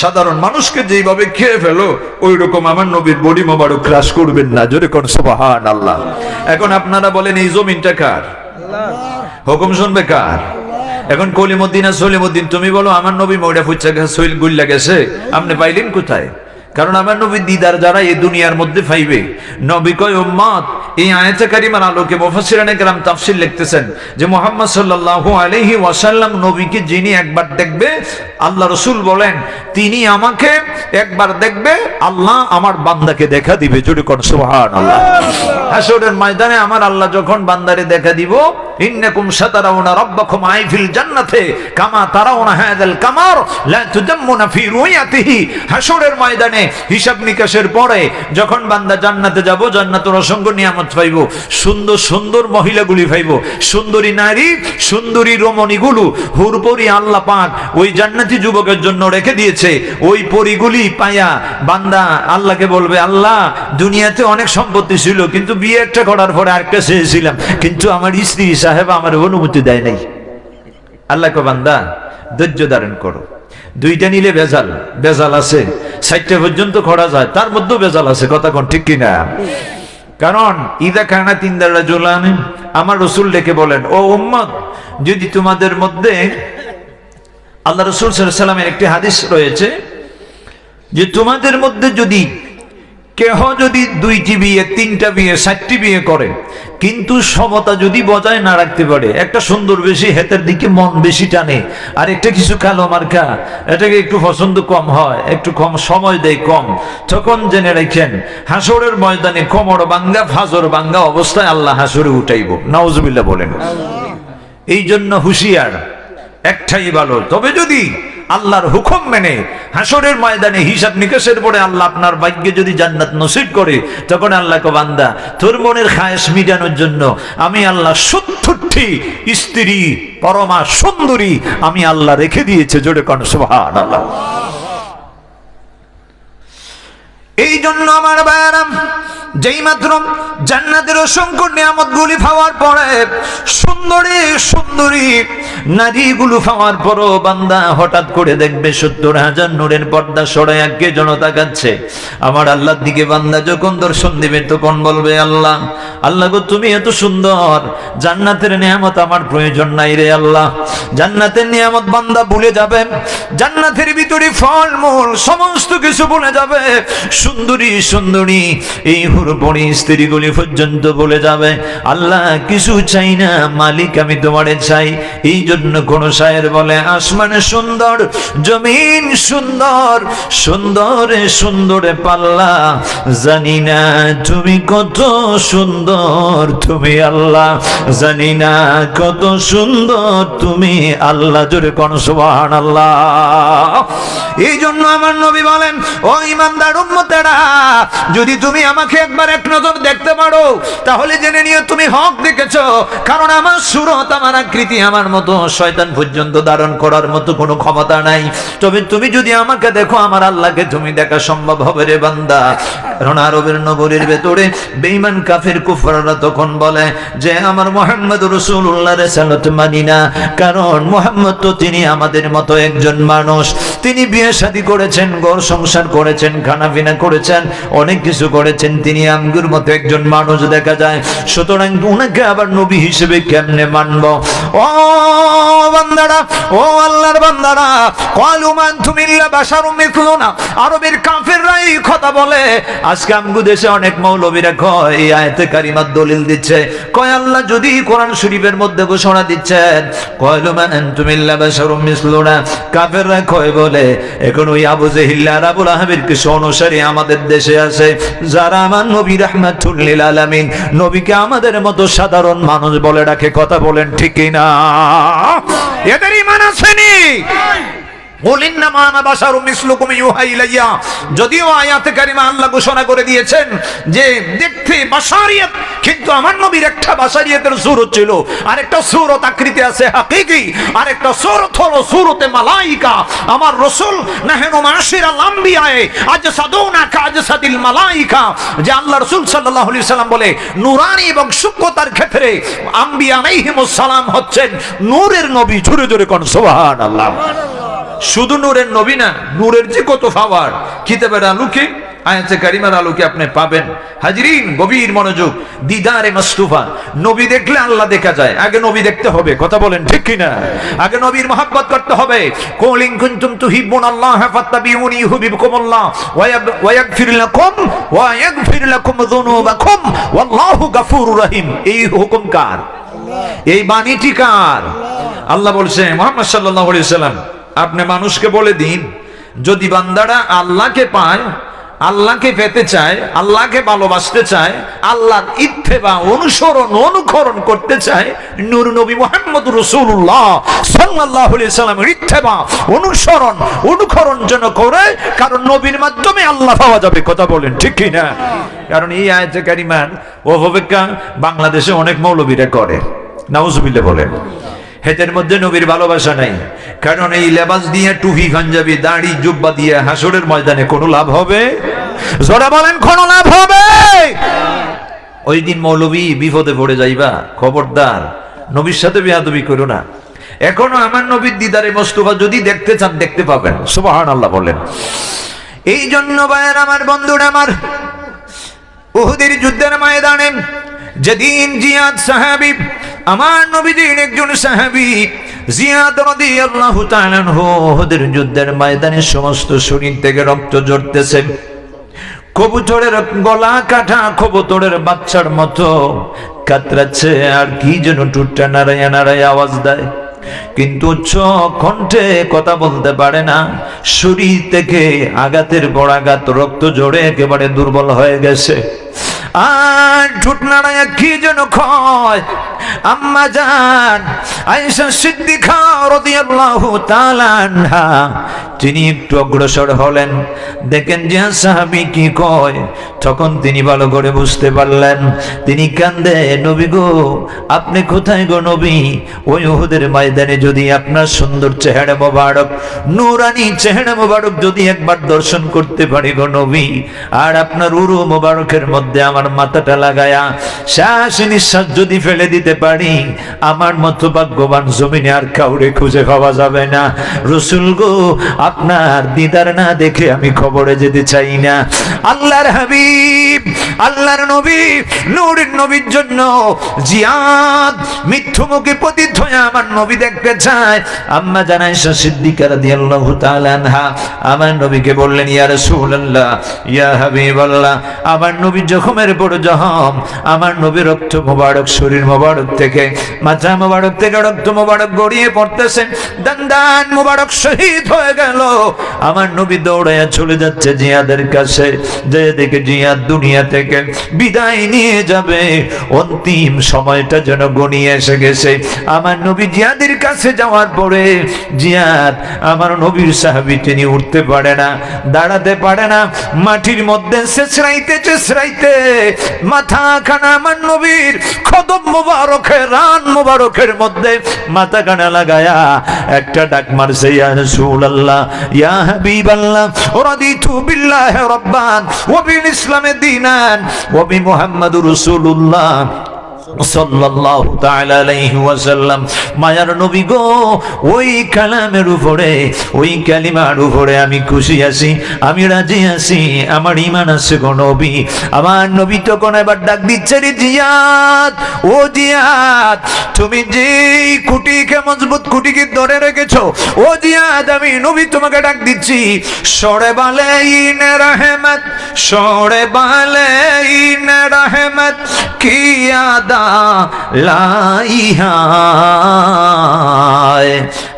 সাধারণ মানুষকে যেইভাবে খেয়ে ফেলো ওই রকম আমার নবীর বডি মোবারক ক্রাশ করবেন না। জোরে কোন সুবহানাল্লাহ। এখন আপনারা বলেন এই জমিনটা কার? হুকুম শুনবে কার? এখন কলিমুদ্দিন আর সলিমুদ্দিন তুমি বলো আমার নবী ময়রা ফুচ্চা সইল গুল্লা গেছে, আপনি পাইলেন কোথায়? কারণ আমার নবী দিদার যারা এই দুনিয়ার মধ্যে পাইবে, নবী কয় উম্মত এই আয়াতে কারিমার আলোকে মুফাসসিরানে কেরাম তাফসীর লিখতেছেন যে মুহাম্মদ সাল্লাল্লাহু আলাইহি ওয়াসাল্লাম নবীকে যিনি একবার দেখবে, আল্লাহ রাসূল বলেন তিনি আমাকে একবার দেখবে, আল্লাহ আমার বান্দাকে দেখা দিবে। জোরে কোন সুবহানাল্লাহ। হাশরের ময়দানে আমার আল্লাহ যখন বান্দারে দেখা দিব, ইন্নাকুম সাতারাউনা রাব্বাকুম আইফিল জান্নাতে কামা তারাউনা হাযাল কামার লা তুদাম্মুনা ফি রুয়াতিহি। হাশরের ময়দানে হিসাব নিকাশের পরে যখন বান্দা জান্নাতে যাব, জান্নাতের অসংখ্য নিয়ামত পাইব, সুন্দর সুন্দর মহিলাগুলি পাইব, সুন্দরী নারী, সুন্দরী রমণীগুলো হুরপরি আল্লাহ পাক ওই জান্নাতি যুবকের জন্য রেখে দিয়েছে। ওই পরিগুলি পায়া বান্দা আল্লাহকে বলবে, আল্লাহ দুনিয়াতে অনেক সম্পত্তি ছিল, কিন্তু বিয়ে একটা করার পরে আরেকটা চেয়েছিলাম, কিন্তু আমার স্ত্রী সাহেব আমার অনুমতি দেয় নাই। আল্লাহ কো বান্দা ধৈর্য ধারণ করো, দুইটা নিলে বেজাল, বেজাল আছে, 60টা পর্যন্ত খড়া যায়, তার মধ্যেও বেজাল আছে, কথা কোন ঠিক কিনা? কারণ ইদা কানা তিনদার রাজুলান, আমার রাসূল ডেকে বলেন ও উম্মত, যদি তোমাদের মধ্যে, আল্লাহ রাসূল সাল্লাল্লাহু আলাইহি ওয়াসাল্লামের একটি হাদিস রয়েছে যে তোমাদের মধ্যে যদি কেহ যদি 2টি বিয়ে, 3টা বিয়ে, 60টি বিয়ে করে, কিন্তু সমতা যদি বজায় না রাখতে পারে, একটা সুন্দর বেশি হেতের দিকে মন বেশি টানে, আর একটা কিছু কালো মার্কা এটাকে একটু পছন্দ কম হয়, একটু কম সময় দেয় কম, তখন জেনে রাখেন হাসরের ময়দানে কোমর ভাঙ্গা ফাজর ভাঙ্গা অবস্থায় আল্লাহ হাসরে উঠাইব। নাউজুবিল্লাহ বলেন। এই জন্য হুঁশিয়ার, একটাই ভালো। তবে যদি আল্লাহর হুকুম মেনে হাসরের ময়দানে হিসাব নিকাশের পরে আল্লাহ আপনার ভাগ্যে যদি জান্নাত নসিব করে, তখন আল্লাহ কো বান্দা তোর মনের খায়েশ মিটানোর জন্য আমি আল্লাহ 70টি স্ত্রী পরমা সুন্দরী আমি আল্লাহ রেখে দিয়েছে। জোরে কোন সুবহানাল্লাহ। এই জন্য আমার ভাইয়ারাম, যেই মাত্র জান্নাতের অসংখ্য নিয়ামতগুলি পাওয়ার পরে, সুন্দরী সুন্দরী নারীগুলো পাওয়ার পরও বান্দা হঠাৎ করে দেখবে 70,000 নূরের পর্দা সরাইয়া কে যেন তাকাচ্ছে আমার আল্লাহর দিকে। বান্দা যখন দর্শন দিবে তখন বলবে, আল্লাহ আল্লাহ গো তুমি এত সুন্দর, জান্নাতের নিয়ামত আমার প্রয়োজন নাই রে আল্লাহ। জান্নাতের নিয়ামত বান্দা ভুলে যাবে, জান্নাতের ভিতরে ফল মূল সমস্ত কিছু ভুলে যাবে, সুন্দরী সুন্দরী এই হুরপরি স্ত্রীগুলি পর্যন্ত বলে যাবে, আল্লাহ কিছু চাই না মালিক, আমি তোমারে চাই। এই জন্য কোন শায়ের বলে, আসমানে সুন্দর, জমিন সুন্দর, সুন্দরে সুন্দরে পাল্লা, জানি না তুমি কত সুন্দর, তুমি আল্লাহ, জানি না কত সুন্দর তুমি আল্লাহ। জোরে কোন সুবহানাল্লাহ। এই জন্য আমার নবী বলেন, ও ইমানদার উম্মতেরা, যদি তুমি আমাকে একবার এক নজর দেখতে পারো তাহলে জেনে নিও তুমি হক দেখেছো। কারণ আমার সুরত, আমার আকৃতি আমার মতো শয়তান পর্যন্ত ধারণ করার মতো কোনো ক্ষমতা নাই। তবে তুমি যদি আমাকে দেখো, আমার আল্লাহকে তুমি দেখা সম্ভব হবে রে বান্দা। কারণ আরবের নগরীর ভেতরে বেঈমান কাফের কুফাররা তখন বলে যে আমার মুহাম্মদ রাসূলুল্লাহর রিসালাত মানি না, কারণ মুহাম্মদ তো তিনি আমাদের মতো একজন মানুষ, তিনি বিয়ে শাদী করেছেন, ঘর সংসার করেছেন, খানা পিনা করেছেন, অনেক কিছু করেছেন, তিনি আমগুর মতো একজন মানুষ দেখা যায়, সুতরাং উনাকে আবার নবী হিসেবে কেমনে মানব? ও বান্দারা, ও আল্লাহর বান্দারা, ক্বালু মান তুমিল্লা বাশারুম মিথলুনা, আরবের কাফেররা এই কথা বলে। আজকে আমগো দেশে অনেক মৌলবীরা কয়, এই আয়াতে কারিমার দলিল দিচ্ছে, কয় আল্লাহ যদি কোরআন শরীফের মধ্যে ঘোষণা দিচ্ছেন ক্বালু মান তুমিল্লা বাশারুম মিথলুনা, কাফেররা কয় বলে এখন ওই আবু জেহিল আর আবু লাহাবের কিছু অনুসারী আমাদের দেশে আছে, যারা আমার নবী রাহমাতুল লিল আলামিন, নবীকে আমাদের মতো সাধারণ মানুষ বলে ডাকে। কথা বলেন ঠিক কিনা? এদের ঈমান আছে নি? যদিও আয়াতে কারিমা আল্লাহ ঘোষণা করে দিয়েছেন যে দেখতে বাশারিয়ত, কিন্তু আমার নবীর একটা বাশারিয়তের সূরত ছিল, আরেকটা সূরত আকৃতি আছে হাকিকি, আরেকটা সূরত হলো সূরতে মালাইকা। আমার রাসূল নাহনু মাশিরাল আমবিয়ায়ে আজসাদুনা কাজসাদিল মালাইকা, যে আল্লাহ রাসূল সাল্লাল্লাহু আলাইহি সাল্লাম বলে নূরানি এবং সূক্ষ্মতার ক্ষেত্রে আম্বিয়া আলাইহিমুস সালাম হচ্ছেন নূরের নবী। জোরে জোরে কোন সুবহানাল্লাহ। শুধু নূরের নবী না, নূরের যে কত পাওয়ার কিতাবের আলোকে, আয়াতে কারিমার আলোকে আপনি পাবেন। হাজরিন, গভীর মনোযোগ। দিদারে মুস্তাফা, নবী দেখলে আল্লাহ দেখা যায়। আগে নবী দেখতে হবে, কথা বলেন ঠিক কি না? আগে নবীর মহব্বত করতে হবে। কুল ইন কুনতুম তুহিব্বুনাল্লাহ ফাত্তাবিউনি ইউহিব্বুকুমুল্লাহ ওয়া ইয়াগফির লাকুম যুনুবাকুম ওয়াল্লাহু গফুরুর রহিম। এই হুকুম কার? এই বাণীটি কার? আল্লাহ বলছে মুহাম্মদ সাল্লাল্লাহু আলাইহি সাল্লাম, আপনি মানুষকে বলে দিন, যদি বান্দারা আল্লাহকে পায়, আল্লাহকে পেতে চায়, আল্লাহকে ভালোবাসতে চায়, আল্লাহর ইত্তেবা অনুকরণ করতে চায়, নূর নবী মুহাম্মদ রাসূলুল্লাহ সাল্লাল্লাহু আলাইহি সাল্লামের ইত্তেবা অনুকরণ যেন করে, কারণ নবীর মাধ্যমে আল্লাহ পাওয়া যাবে। কথা বলেন ঠিক কি না? কারণ এই আয়াতে কারিমার অপব্যাখ্যা বাংলাদেশে অনেক মৌলবীরা করে, নাউজুবিল্লাহ বলেন। হেদের মধ্যে নবীর ভালোবাসা নাই, কারণ এই লেবাস দিয়ে, টুপি পাঞ্জাবি দাড়ি জুব্বা দিয়ে হাসরের ময়দানে কোনো লাভ হবে? জোরে বলেন, কোনো লাভ হবে? ওই দিন মৌলবী বিপদে পড়ে যাইবা। খবরদার, নবীর সাথে বেয়াদবি করো না। এখনো আমার নবীর দিদারে মুস্তাফা যদি দেখতে চান, দেখতে পাবেন। সুবহানাল্লাহ বলেন। এই জন্য ভাইয়ের আমার, বন্ধুরা আমার, উহুদের যুদ্ধের ময়দানে যেদিন জিয়াদ সাহাবী, আমার নবীজির একজন সাহাবী জিয়াদ রাদিয়াল্লাহু তাআলা আনহু, উহুদের যুদ্ধের ময়দানে সমস্ত শরীর থেকে রক্ত ঝরতেছে, কবুতরের গলা কাটা কবুতরের বাচ্চার মতো কাতরাচ্ছে, আর কি যেন টুটটা নাড়াইয়া নাড়াইয়া আওয়াজ দেয়, কিন্তু উচ্চ কণ্ঠে কথা বলতে পারে না। শরীর থেকে আঘাতের পর আঘাত, রক্ত ঝরে একেবারে দুর্বল হয়ে গেছে। আর ঠোঁট নাড়াইয়া কি যেন কয়, আম্মা জান আয়েশা সিদ্দিকা রাদিয়াল্লাহু তাআলা আনহা, তিনি একটু অগ্রসর হলেন, দেখেন যে সাহাবী কি কয়, তখন তিনি ভালো করে বুঝতে পারলেন। তিনি কান্দে, নবী গো আপনি কোথায় গো নবী? ওই উহুদের ময়দানে যদি আপনার সুন্দর চেহারা মোবারক, নূরানি চেহারা মোবারক যদি একবার দর্শন করতে পারি গো নবী, আর আপনার উরু মোবারকের মধ্যে আমার মাথাটা লাগায়া শ্বাস নিঃশ্বাস যদি ফেলে দিতে পারি, আমার মতো ভাগ্যবান জমিনে আর কাউরে খুঁজে পাওয়া যাবে না। রাসূল গো, আপনার দিদার না দেখে আমি খবরে যেতে চাই না। আল্লাহর হাবিব, আল্লাহর নবী, নূরের নবীর জন্য জিয়াদ মৃত্যুমুখে পতিত হয়ে আমার নবী দেখতে চায়। আম্মা জান আয়েশা সিদ্দিকা রাদিয়াল্লাহু তাআলা আনহা আমার নবীকে বললেন, ইয়া রাসূলুল্লাহ, ইয়া হাবিবাল্লাহ, আমার নবী জখমের পর জখম, আমার নবী রক্ত মোবারক, শরীর মোবারক থেকে, মাথা মোবারক থেকে রক্ত মোবারক গড়িয়ে পড়তেছে, দান মোবারক শহীদ হয়ে গেল। আমার নবী দৌড়াইয়া চলে যাচ্ছে জিয়াদের কাছে, যে দেখে জিয়াদ দুনিয়া থেকে বিদায় নিয়ে যাবে, অন্তিম সময়টা যেন গনিয়ে এসে গেছে। আমার নবী জিয়াদের কাছে যাওয়ার পরে জিয়াদ, আমার নবীর সাহাবী, তিনি উঠতে পারে না, দাঁড়াতে পারে না, মাটির মধ্যে চেঁচড়াইতে মাথা খানা আমার নবীর কদম মোবারকের, রান মোবারকের মধ্যে মাথা খানা লাগায়া একটা ডাক মারছে, ইয়া রাসূলুল্লাহ, ইয়া হাবিবাল্লাহ, রাদিতু বিল্লাহি রাব্বান ওয়া বিল ইসলামি দীনান ওয়া বি মুহাম্মাদুর রাসূলুল্লাহ সাল্লাল্লাহু তাআলা আলাইহি ওয়াসাল্লাম। মায়ার নবী গো, ওই কালামের উপরে, ওই কালিমার উপরে আমি খুশি আছি, আমি রাজি আছি, আমার ঈমান আছে গো নবী। আমার নবী তখন এবার ডাক দিচ্ছে, রে জিয়াদ, ও জিয়াদ, তুমি যে কুটিকে, মজবুত কুটিকে ধরে রেখেছো, ও জিয়াদ, আমি নবী তোমাকে ডাক দিচ্ছি। সরে বালাইন রহমত, সরে বালাইন রহমত কি আদা लाई है,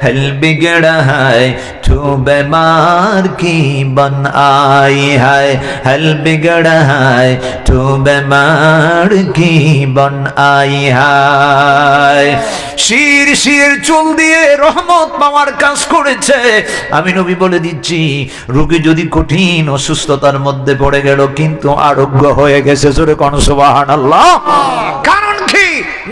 हल बिगड़ा है तू बीमार की बन आई है, हल बिगड़ा है तू बीमार की बन आई है। শির শির চুল দিয়ে রহমত পাওয়ার কাজ করেছে। আমি নবী বলে দিচ্ছি, রোগী যদি কঠিন অসুস্থতার মধ্যে পড়ে গেল কিন্তু আরোগ্য হয়ে গেছে, জোরে কোন সুবহানাল্লাহ। কারণ কি?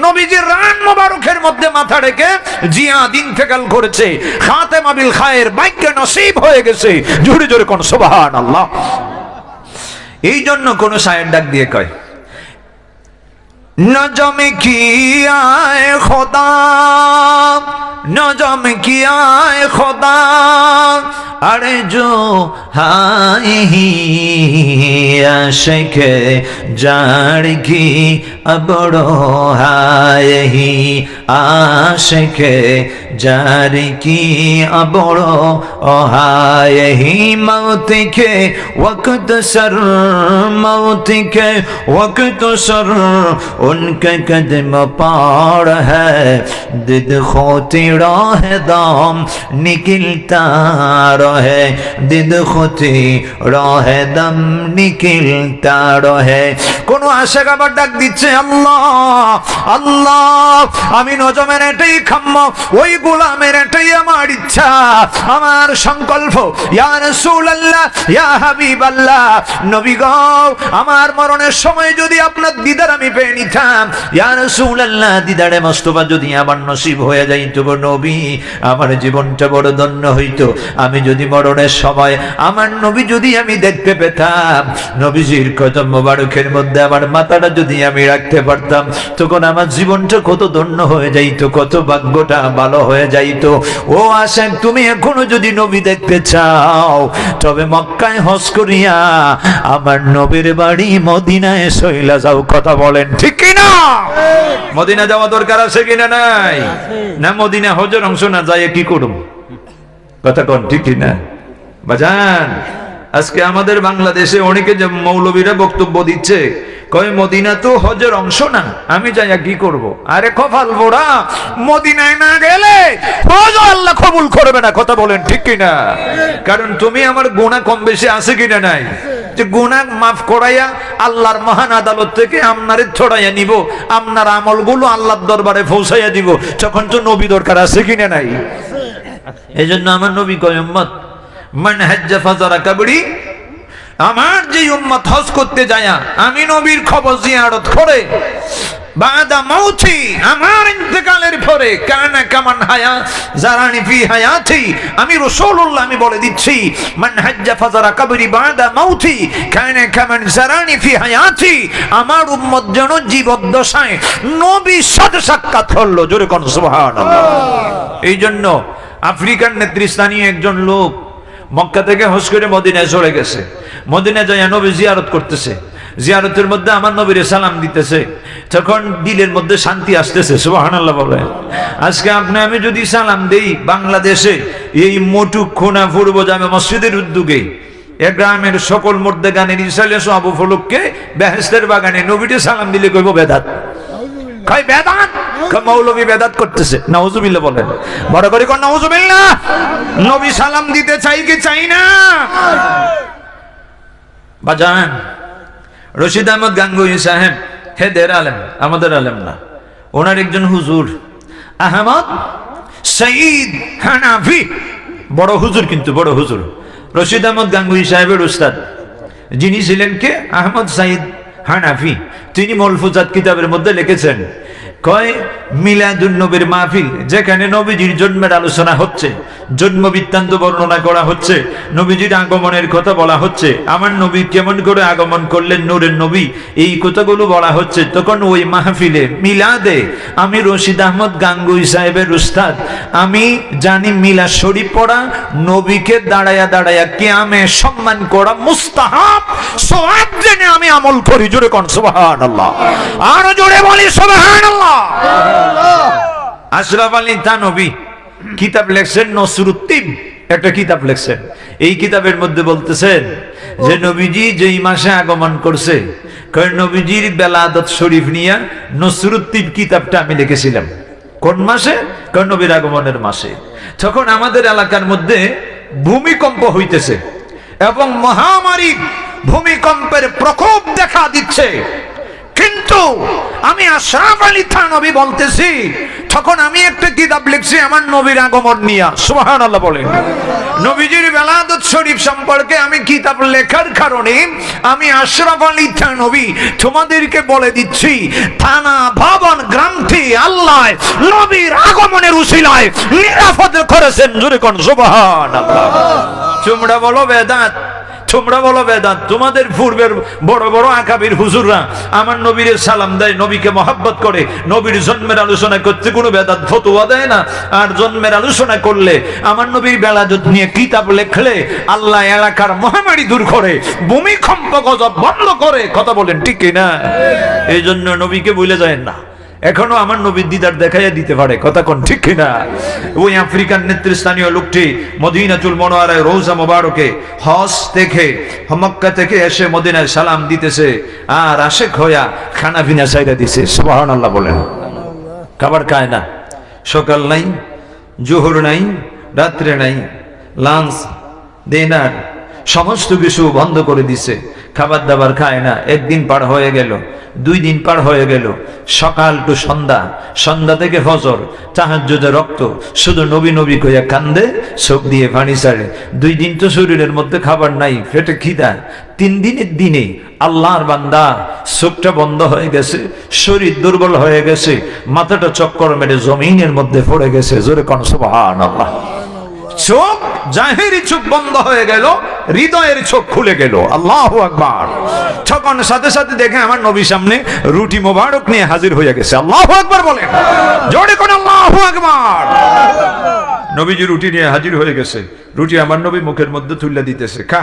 নবীজির রান মোবারকের মধ্যে মাথা রেখে জিয়াদ ইন্তেকাল করেছে, খাতেমা বিল খায়ের ভাগ্য নসিব হয়ে গেছে, জোরে জোরে কোন সুবহানাল্লাহ। এই জন্য কোন শায়ের ডাক দিয়ে কয়, नजम किया खुदा, नजम किया खुदा, अरे जो हाय ही आशिक जाड़ की अबड़ो हाय ही आशिक जाड़ की अबड़ो हाय ही मौत के वक्त सर, मौत के वक्त सर उनके कदम पार है, दिद खोती राह दाम निकलता रहे, दिद खोती राह दम निकलता रहे। কোন আশিক আবার ডাক দিচ্ছে, আল্লাহ আল্লাহ, আমি নজমের এটাই খাম্য, ওই গোলামের এটাই আমার ইচ্ছা, আমার সংকল্প, ইয়া রাসূলুল্লাহ ইয়া হাবিবাল্লাহ, নবী গো আমার মরণের সময় যদি আপনার দিদার আমি পেয়ে নিতাম, ইয়া রাসূলুল্লাহ দিদারে মুস্তাফা যদি আমার নসিব হয়ে যাইতো গো নবী, আমার জীবনটা বড় ধন্য হইতো। আমি যদি মরণের সময় আমার নবী যদি আমি দেখতে পেতাম, নবীজির কদম মোবারকের মধ্যে আমার মাথাটা যদি আমি রাখতে পারতাম, তখন আমার জীবনটা কত ধন্য হয়ে যাইতো, কত ভাগ্যটা ভালো হয়ে যাইতো। ও আশিক, তুমি এখনো যদি নবী দেখতে চাও, তবে মক্কায় হজ করিয়া আমার নবীর বাড়ি মদিনায় চইলা যাও। কথা বলেন ঠিক কিনা? মদিনা যাওয়া দরকার আছে কিনা? নাই না, মদিনা হজের অংশ না যায় কি করুম? কথা কোন ঠিক কিনা বাজান? আজকে আমাদের বাংলাদেশে অনেকে যে মৌলবীরা বক্তব্য দিচ্ছে, কয় মদিনা তো হজের অংশ না, আমি যাই কি করব? আরে কপাল পোড়া, মদিনায় না গেলে হজ আল্লাহ কবুল করবে না। কথা বলেন ঠিক কিনা? কারণ তুমি আমার গুনাহ কম বেশি আছে কিনা? নাই। যে গুনাহ মাফ করাইয়া আল্লাহর মহান আদালত থেকে আপনারে ছড়াইয়া নিব, আপনার আমলগুলো আল্লাহর দরবারে পৌঁছাইয়া দিব, তখন তো নবী দরকার আছে কিনা? নাই। এই জন্য আমার নবী কয়, উম্মত মান হাজ্জা ফাজারা কাবরি, আমার যে উম্মত হজ করতে যায় আমি নবীর খবর জিয়ারত করে বাদা মাউতি, আমার ইন্তেকালের পরে, কানা কামান হায়া জারানি ফি হায়াতি, আমি রাসূলুল্লাহ আমি বলে দিচ্ছি, মান হাজ্জা ফাজারা কাবরি বাদা মাউতি কানা কামান জারানি ফি হায়াতি, আমার উম্মত যেন জীবদ্দশায় নবীর সাথে সাক্ষাৎ করলো। জোরে কোন সুবহানাল্লাহ। এই জন্য আফ্রিকার নেতৃস্থানীয় একজন লোক মক্কা থেকে হজ করে মদিনায় চলে গেছে, মদিনায় যায় নবী জিয়ারত করতেছে, জিয়ারতের মধ্যে আমার নবীর সালাম দিতেছে, তখন দিলের মধ্যে শান্তি আসতেছে। সুবহানাল্লাহ বলে। আজকে আপনি আমি যদি সালাম দেই বাংলাদেশে, এই মোটু খুনা পূর্ব জামে মসজিদের উদ্যোগে এ গ্রামের সকল মর্দেগানের ইসালিয়াস আবু ফলককে বেহেশতের বাগানে নবীকে সালাম দিলে কইব বেদাত। কয় বেদাত, মৌলবী বেদাত করতেছে। নাউজুবিল্লাহ বলেন, বড় করে কোন নাউজুবিল্লাহ। নবী সালাম দিতে চাই কি চাই না? বাজান রশিদ আহমদ গাঙ্গুহি সাহেব হেদের আলেম, আমাদের আলেম না, ওনার একজন হুজুর আহমদ সঈদ হানাফি, বড় হুজুর, কিন্তু বড় হুজুর রশিদ আহমদ গাঙ্গুহি সাহেবের উস্তাদ যিনি ছিলেন কে? আহমদ সঈদ হানাফি। তিনি মলফুজাত কিতাবের মধ্যে লিখেছেন, কয় মিলাদুন নবীর মাহফিল, যেখানে নবীজির জন্মের আলোচনা হচ্ছে, জন্ম বৃত্তান্ত বর্ণনা করা হচ্ছে, নবীজির আগমনের কথা বলা হচ্ছে, আমার নবী কেমন করে আগমন করলেন, নূরের নবী, এই কথাগুলো বলা হচ্ছে, তখন ওই মাহফিলে মিলাদে আমি রশিদ আহমদ গাঙ্গুহি সাহেবের উস্তাদ, আমি জানি মিলাদ শরীফ পড়া, নবীকে দাঁড়ায়া দাঁড়ায়া কিয়ামে সম্মান করা মুস্তাহাব, সওয়াব জেনে আমি আমল করি। জোরে কোন সুবহানাল্লাহ, আরো জোরে বলি সুবহানাল্লাহ। আশরাফ আলী থানভী কিতাব লেখছেন, নসরুদ্দিন একটা কিতাব লেখছেন, এই কিতাবের মধ্যে বলতেছেন যে নবীজি যেই মাসে আগমন করছে, কারণ নবীজির বেলাদত শরীফ নিয়ে নসরুদ্দিন কিতাবটা আমি লিখেছিলাম। কোন মাসে? কারণ নবীর আগমনের মাসে। তখন আমাদের এলাকার মধ্যে ভূমিকম্প হইতেছে এবং মহামারী ভূমিকম্পের প্রকোপ দেখা দিচ্ছে, কিন্তু আমি আশরাফ আলী থানভী বলতেছি, তখন আমি একটা কিতাব লিখছি আমার নবীর আগমন নিয়ে। সুবহানাল্লাহ বলেন। নবীজির বেলাদত শরীফ সম্পর্কে আমি কিতাব লেখার কারণে আমি আশরাফ আলী থানভী তোমাদেরকে বলে দিচ্ছি, থানা ভবন গ্রামটি আল্লাহ নবীর আগমনের উসিলায় নিরাপদ করেছেন। জোরে কোন সুবহানাল্লাহ। তোমরা বলো বেদাত, তোমরা বলো বেদাত। তোমাদের পূর্বের বড় বড় আকাবির হুজুররা আমার নবীর সালাম দেয়, নবীকে মহব্বত করে, নবীর জন্মের আলোচনা করতে কোনো বেদাত ফতোয়া দেয় না। আর জন্মের আলোচনা করলে, আমার নবীর বেলাদত নিয়ে কিতাব লেখলে আল্লাহ এলাকার মহামারী দূর করে, ভূমিকম্প গজব বন্ধ করে। কথা বলেন ঠিক কিনা? এই জন্য নবীকে ভুলে যায় না। এখনো আমার নবীর দিদার দেখাইয়া দিতে পারে। কথা কোন ঠিক কিনা? ওই আফ্রিকান নেতৃস্থানীয় লোকটি মদিনাতুল মুনাওয়ারায় রওজা মোবারকে হজ থেকে, মক্কা থেকে এসে মদিনায় সালাম দিতেছে, আর আশেক হইয়া খানা পিনা চাইরা দিছে। সুবহানাল্লাহ বলেন। খাবার খায় না, সকাল নাই, জোহর নাই, রাত্রে নাই, লাঞ্চ, ডিনার সমস্ত কিছু বন্ধ করে দিছে। খাবার দাবার খায় না। একদিন পার হয়ে গেল, 2 দিন পার হয়ে গেল, সকাল টু সন্ধ্যা, সন্ধ্যা থেকে ফজর, তাহাজ্জুদে রক্ত, শুধু নবী নবী কইয়া কান্দে, চোখ দিয়ে পানি ছাড়ে। 2 দিন তো শরীরের মধ্যে খাবার নাই, পেটে খিদা। 3 দিনের দিনে আল্লাহর বান্দা চোখটা বন্ধ হয়ে গেছে, শরীর দুর্বল হয়ে গেছে, মাথাটা চক্কর মেরে জমিনের মধ্যে পড়ে গেছে। জোরে কোন সুবহানাল্লাহ। চোখ, জাহেরি চোখ বন্ধ হয়ে গেল, হৃদয়ের চোখ খুলে গেল। আল্লাহু আকবার। তখন সাথে সাথে দেখে আমার নবী সামনে রুটি মোবারক নিয়ে হাজির হয়ে গেছে। আল্লাহু আকবার বলেন, জোরে কোন আল্লাহু আকবার। নবীজি রুটি নিয়ে হাজির হয়ে গেছে। রুটি আমার নবী মুখের মধ্যে তুলে দিতেছে, খা।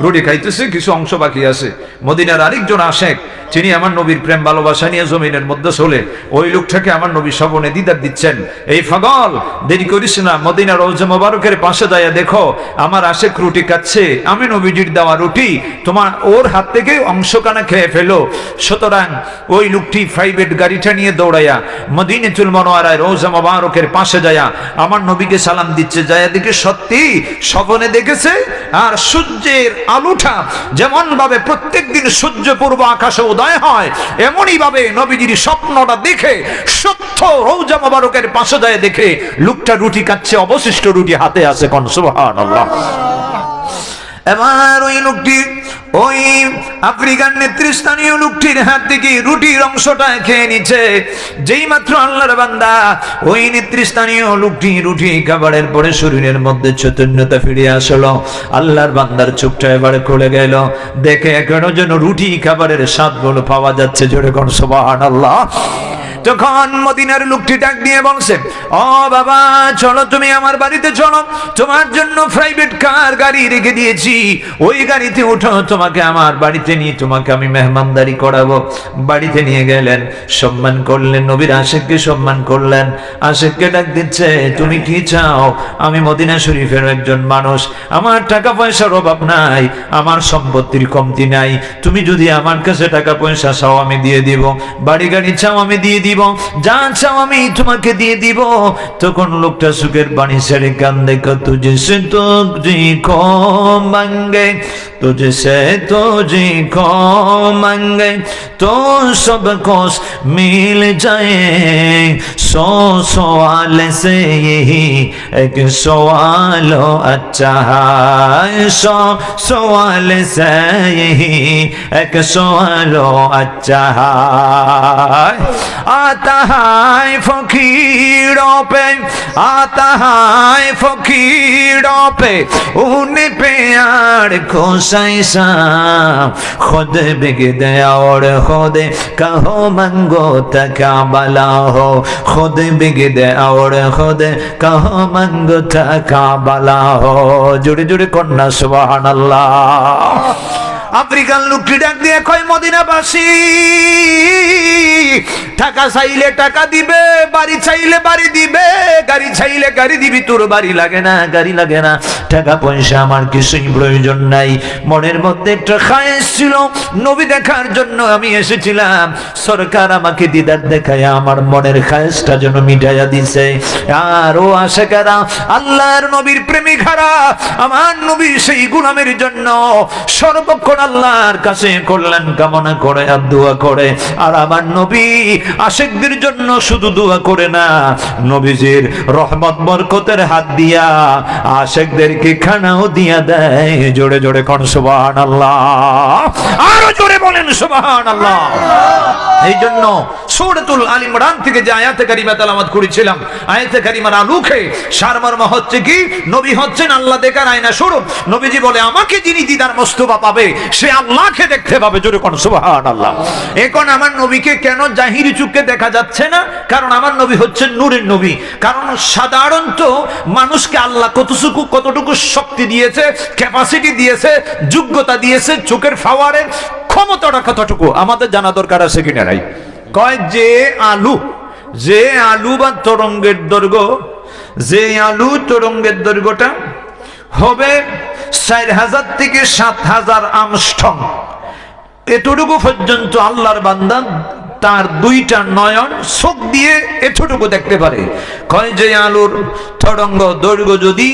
রুটি খাইতেছে, কিছু অংশ বাকি আছে। মদিনার আরেকজন আশেক, তিনি আমার নবীর প্রেম ভালোবাসা নিয়ে জমিনের মধ্যে চলে, ওই লোকটাকে আমার নবী স্বপনে দিদার দিচ্ছেন। এই পাগল, দেরি করিস না, মদিনার রওজা মোবারকের পাশে দাঁড়িয়ে দেখো আমার আশেক রুটি খাচ্ছে, আমি নবীজির দেওয়া রুটি, তোমার ওর হাত থেকে অংশখানা খেয়ে ফেলো। সুতরাং ওই লোকটি প্রাইভেট গাড়িটা নিয়ে দৌড়াইয়া মদিনাতুল মুনাওয়ারায় রওজা মোবারকের পাশে যায়া আমার নবীকে সালাম দিচ্ছে। যায় দেখে সত্যি স্বপনে দেখেছে, আর সূর্যের আলোটা যেমন ভাবে প্রত্যেকদিন সূর্য পূর্ব আকাশে উদয় হয়, এমনই ভাবে নবীজির স্বপ্নটা দেখে সত্য রওজা মোবারকের পাশে যায় দেখে লোকটা রুটি খাচ্ছে, অবশিষ্ট রুটি হাতে আছে। কোন সুবহানাল্লাহ। এবার ওই লোকটি, ওই আফ্রিকান নেতৃস্থানীয় লোকটির হাত থেকে রুটির অংশটা খেয়ে নিচ্ছে। যেই মাত্র আল্লাহর বান্দা ওই নেতৃস্থানীয় লোকটি রুটি খাবারের পরে শরীরের মধ্যে চৈতন্যতা ফিরে আসলো, আল্লাহর বান্দার চোখটা এবারে খুলে গেল, দেখে এখনো যেন রুটি খাবারের স্বাদগুলো পাওয়া যাচ্ছে। জোরে কোন সুবহানাল্লাহ। তখন মদিনার লোকটি ডাক দিয়ে বলছে, ও বাবা চলো, তুমি আমার বাড়িতে চলো, তোমার জন্য প্রাইভেট কার গাড়ি রেখে দিয়েছি, ওই গাড়িতে উঠো, তোমাকে আমার বাড়িতে নিয়ে তোমাকে আমি মেহমানদারি করাবো। বাড়িতে নিয়ে গেলেন, সম্মান করলেন, নবীর আশেককে সম্মান করলেন। আশেককে ডাক দিচ্ছে, তুমি কি চাও? আমি মদিনা শরীফের একজন মানুষ, আমার টাকা পয়সার অভাব নাই, আমার সম্পত্তির কমতি নাই, তুমি যদি আমার কাছে টাকা পয়সা চাও আমি দিয়ে দিব, বাড়ি গাড়ি চাও আমি দিয়ে দিব, যা চাও আমি তোমাকে দিয়ে দিব। তখন লোকটা সুখের বাণী ছেড়ে কান্দে, তুঝে সে তুঝকো মাঙ্গে, तुझे से तुझको मांगे तो सब कुछ मिल जाए। 100 सवाल से यही एक सवाल अच्छा है, 100 सवाल से यही एक सवाल अच्छा है। आता है फकीरों पे, आता है फकीरों पे, उन पे यार को सैसा खुद बिग दे और खुद कहो मंगो तका बला हो, खुद बिग दे और खुद कहो मंगो तका बला हो। जुड़े जुड़े कन्ना सुबहान अल्लाह। আফ্রিকান লোকটি ডাক দিয়ে কয়, মদিনাবাসী, টাকা চাইলে টাকা দিবে, বাড়ি চাইলে বাড়ি দিবে, গাড়ি চাইলে গাড়ি দিবি, তোর বাড়ি লাগে না, গাড়ি লাগে না, টাকা পয়সা আমার কিছুই প্রয়োজন নাই। মনের মধ্যে একটা খায়েশ ছিল, নবী দেখার জন্য আমি এসেছিলাম, সরকার আমাকে দিদার দেখায় আমার মনের খায়েশটা যেন মিটাইয়া দিছে। আর ও আশেকেরা, আল্লাহর নবীর প্রেমিকারা, আমার নবী সেই গোলামের জন্য সর্বক্ষণ আল্লাহর কাছে কল্যাণ কামনা করে আর দোয়া করে। আর আমার নবী আশেকদের জন্য শুধু দোয়া করে না, নবীজির রহমত বরকতের হাত দিয়া আশেকদেরকে খানাও দিয়া দেয়। জোরে জোরে কোন সুবহানাল্লাহ, আরো জোরে বলেন সুবহানাল্লাহ। এই জন্য সূরাতুল আল ইমরান থেকে যে আয়াতে কারিমা তেলাওয়াত করেছিলাম, আয়াতে কারিমার আলোকে সারমর্ম হচ্ছে কি, নবী হচ্ছেন আল্লাহ দেখার আয়না স্বরূপ। নবীজি বলে, আমাকে যিনি দিদার মোস্তফা পাবে সে আল্লাহকে দেখতে পাবে। জোরে কোন সুবহানাল্লাহ। এখন আমার নবীকে কেন জাহিরি চোখে দেখা যাচ্ছে না? কারণ আমার নবী হচ্ছেন নূরের নবী। কারণ সাধারণত মানুষকে আল্লাহ কতটুকু শক্তি দিয়েছে, ক্যাপাসিটি দিয়েছে, যোগ্যতা দিয়েছে, চোখের পাওয়ারের ক্ষমতাটা কতটুকু আমাদের জানা দরকার আছে কিনা নাই? কয় যে আলু বা তরঙ্গের দৈর্ঘ্য, যে আলু তরঙ্গের দৈর্ঘ্যটা হবে 4000 থেকে 7000 আর্মস্ট্রং, এতটুকু পর্যন্ত আল্লাহর বান্দা তার দুইটা নয়ন চোখ দিয়ে এতটুকু দেখতে পারে। কয় যে আলুর তরঙ্গ দৈর্ঘ্য যদি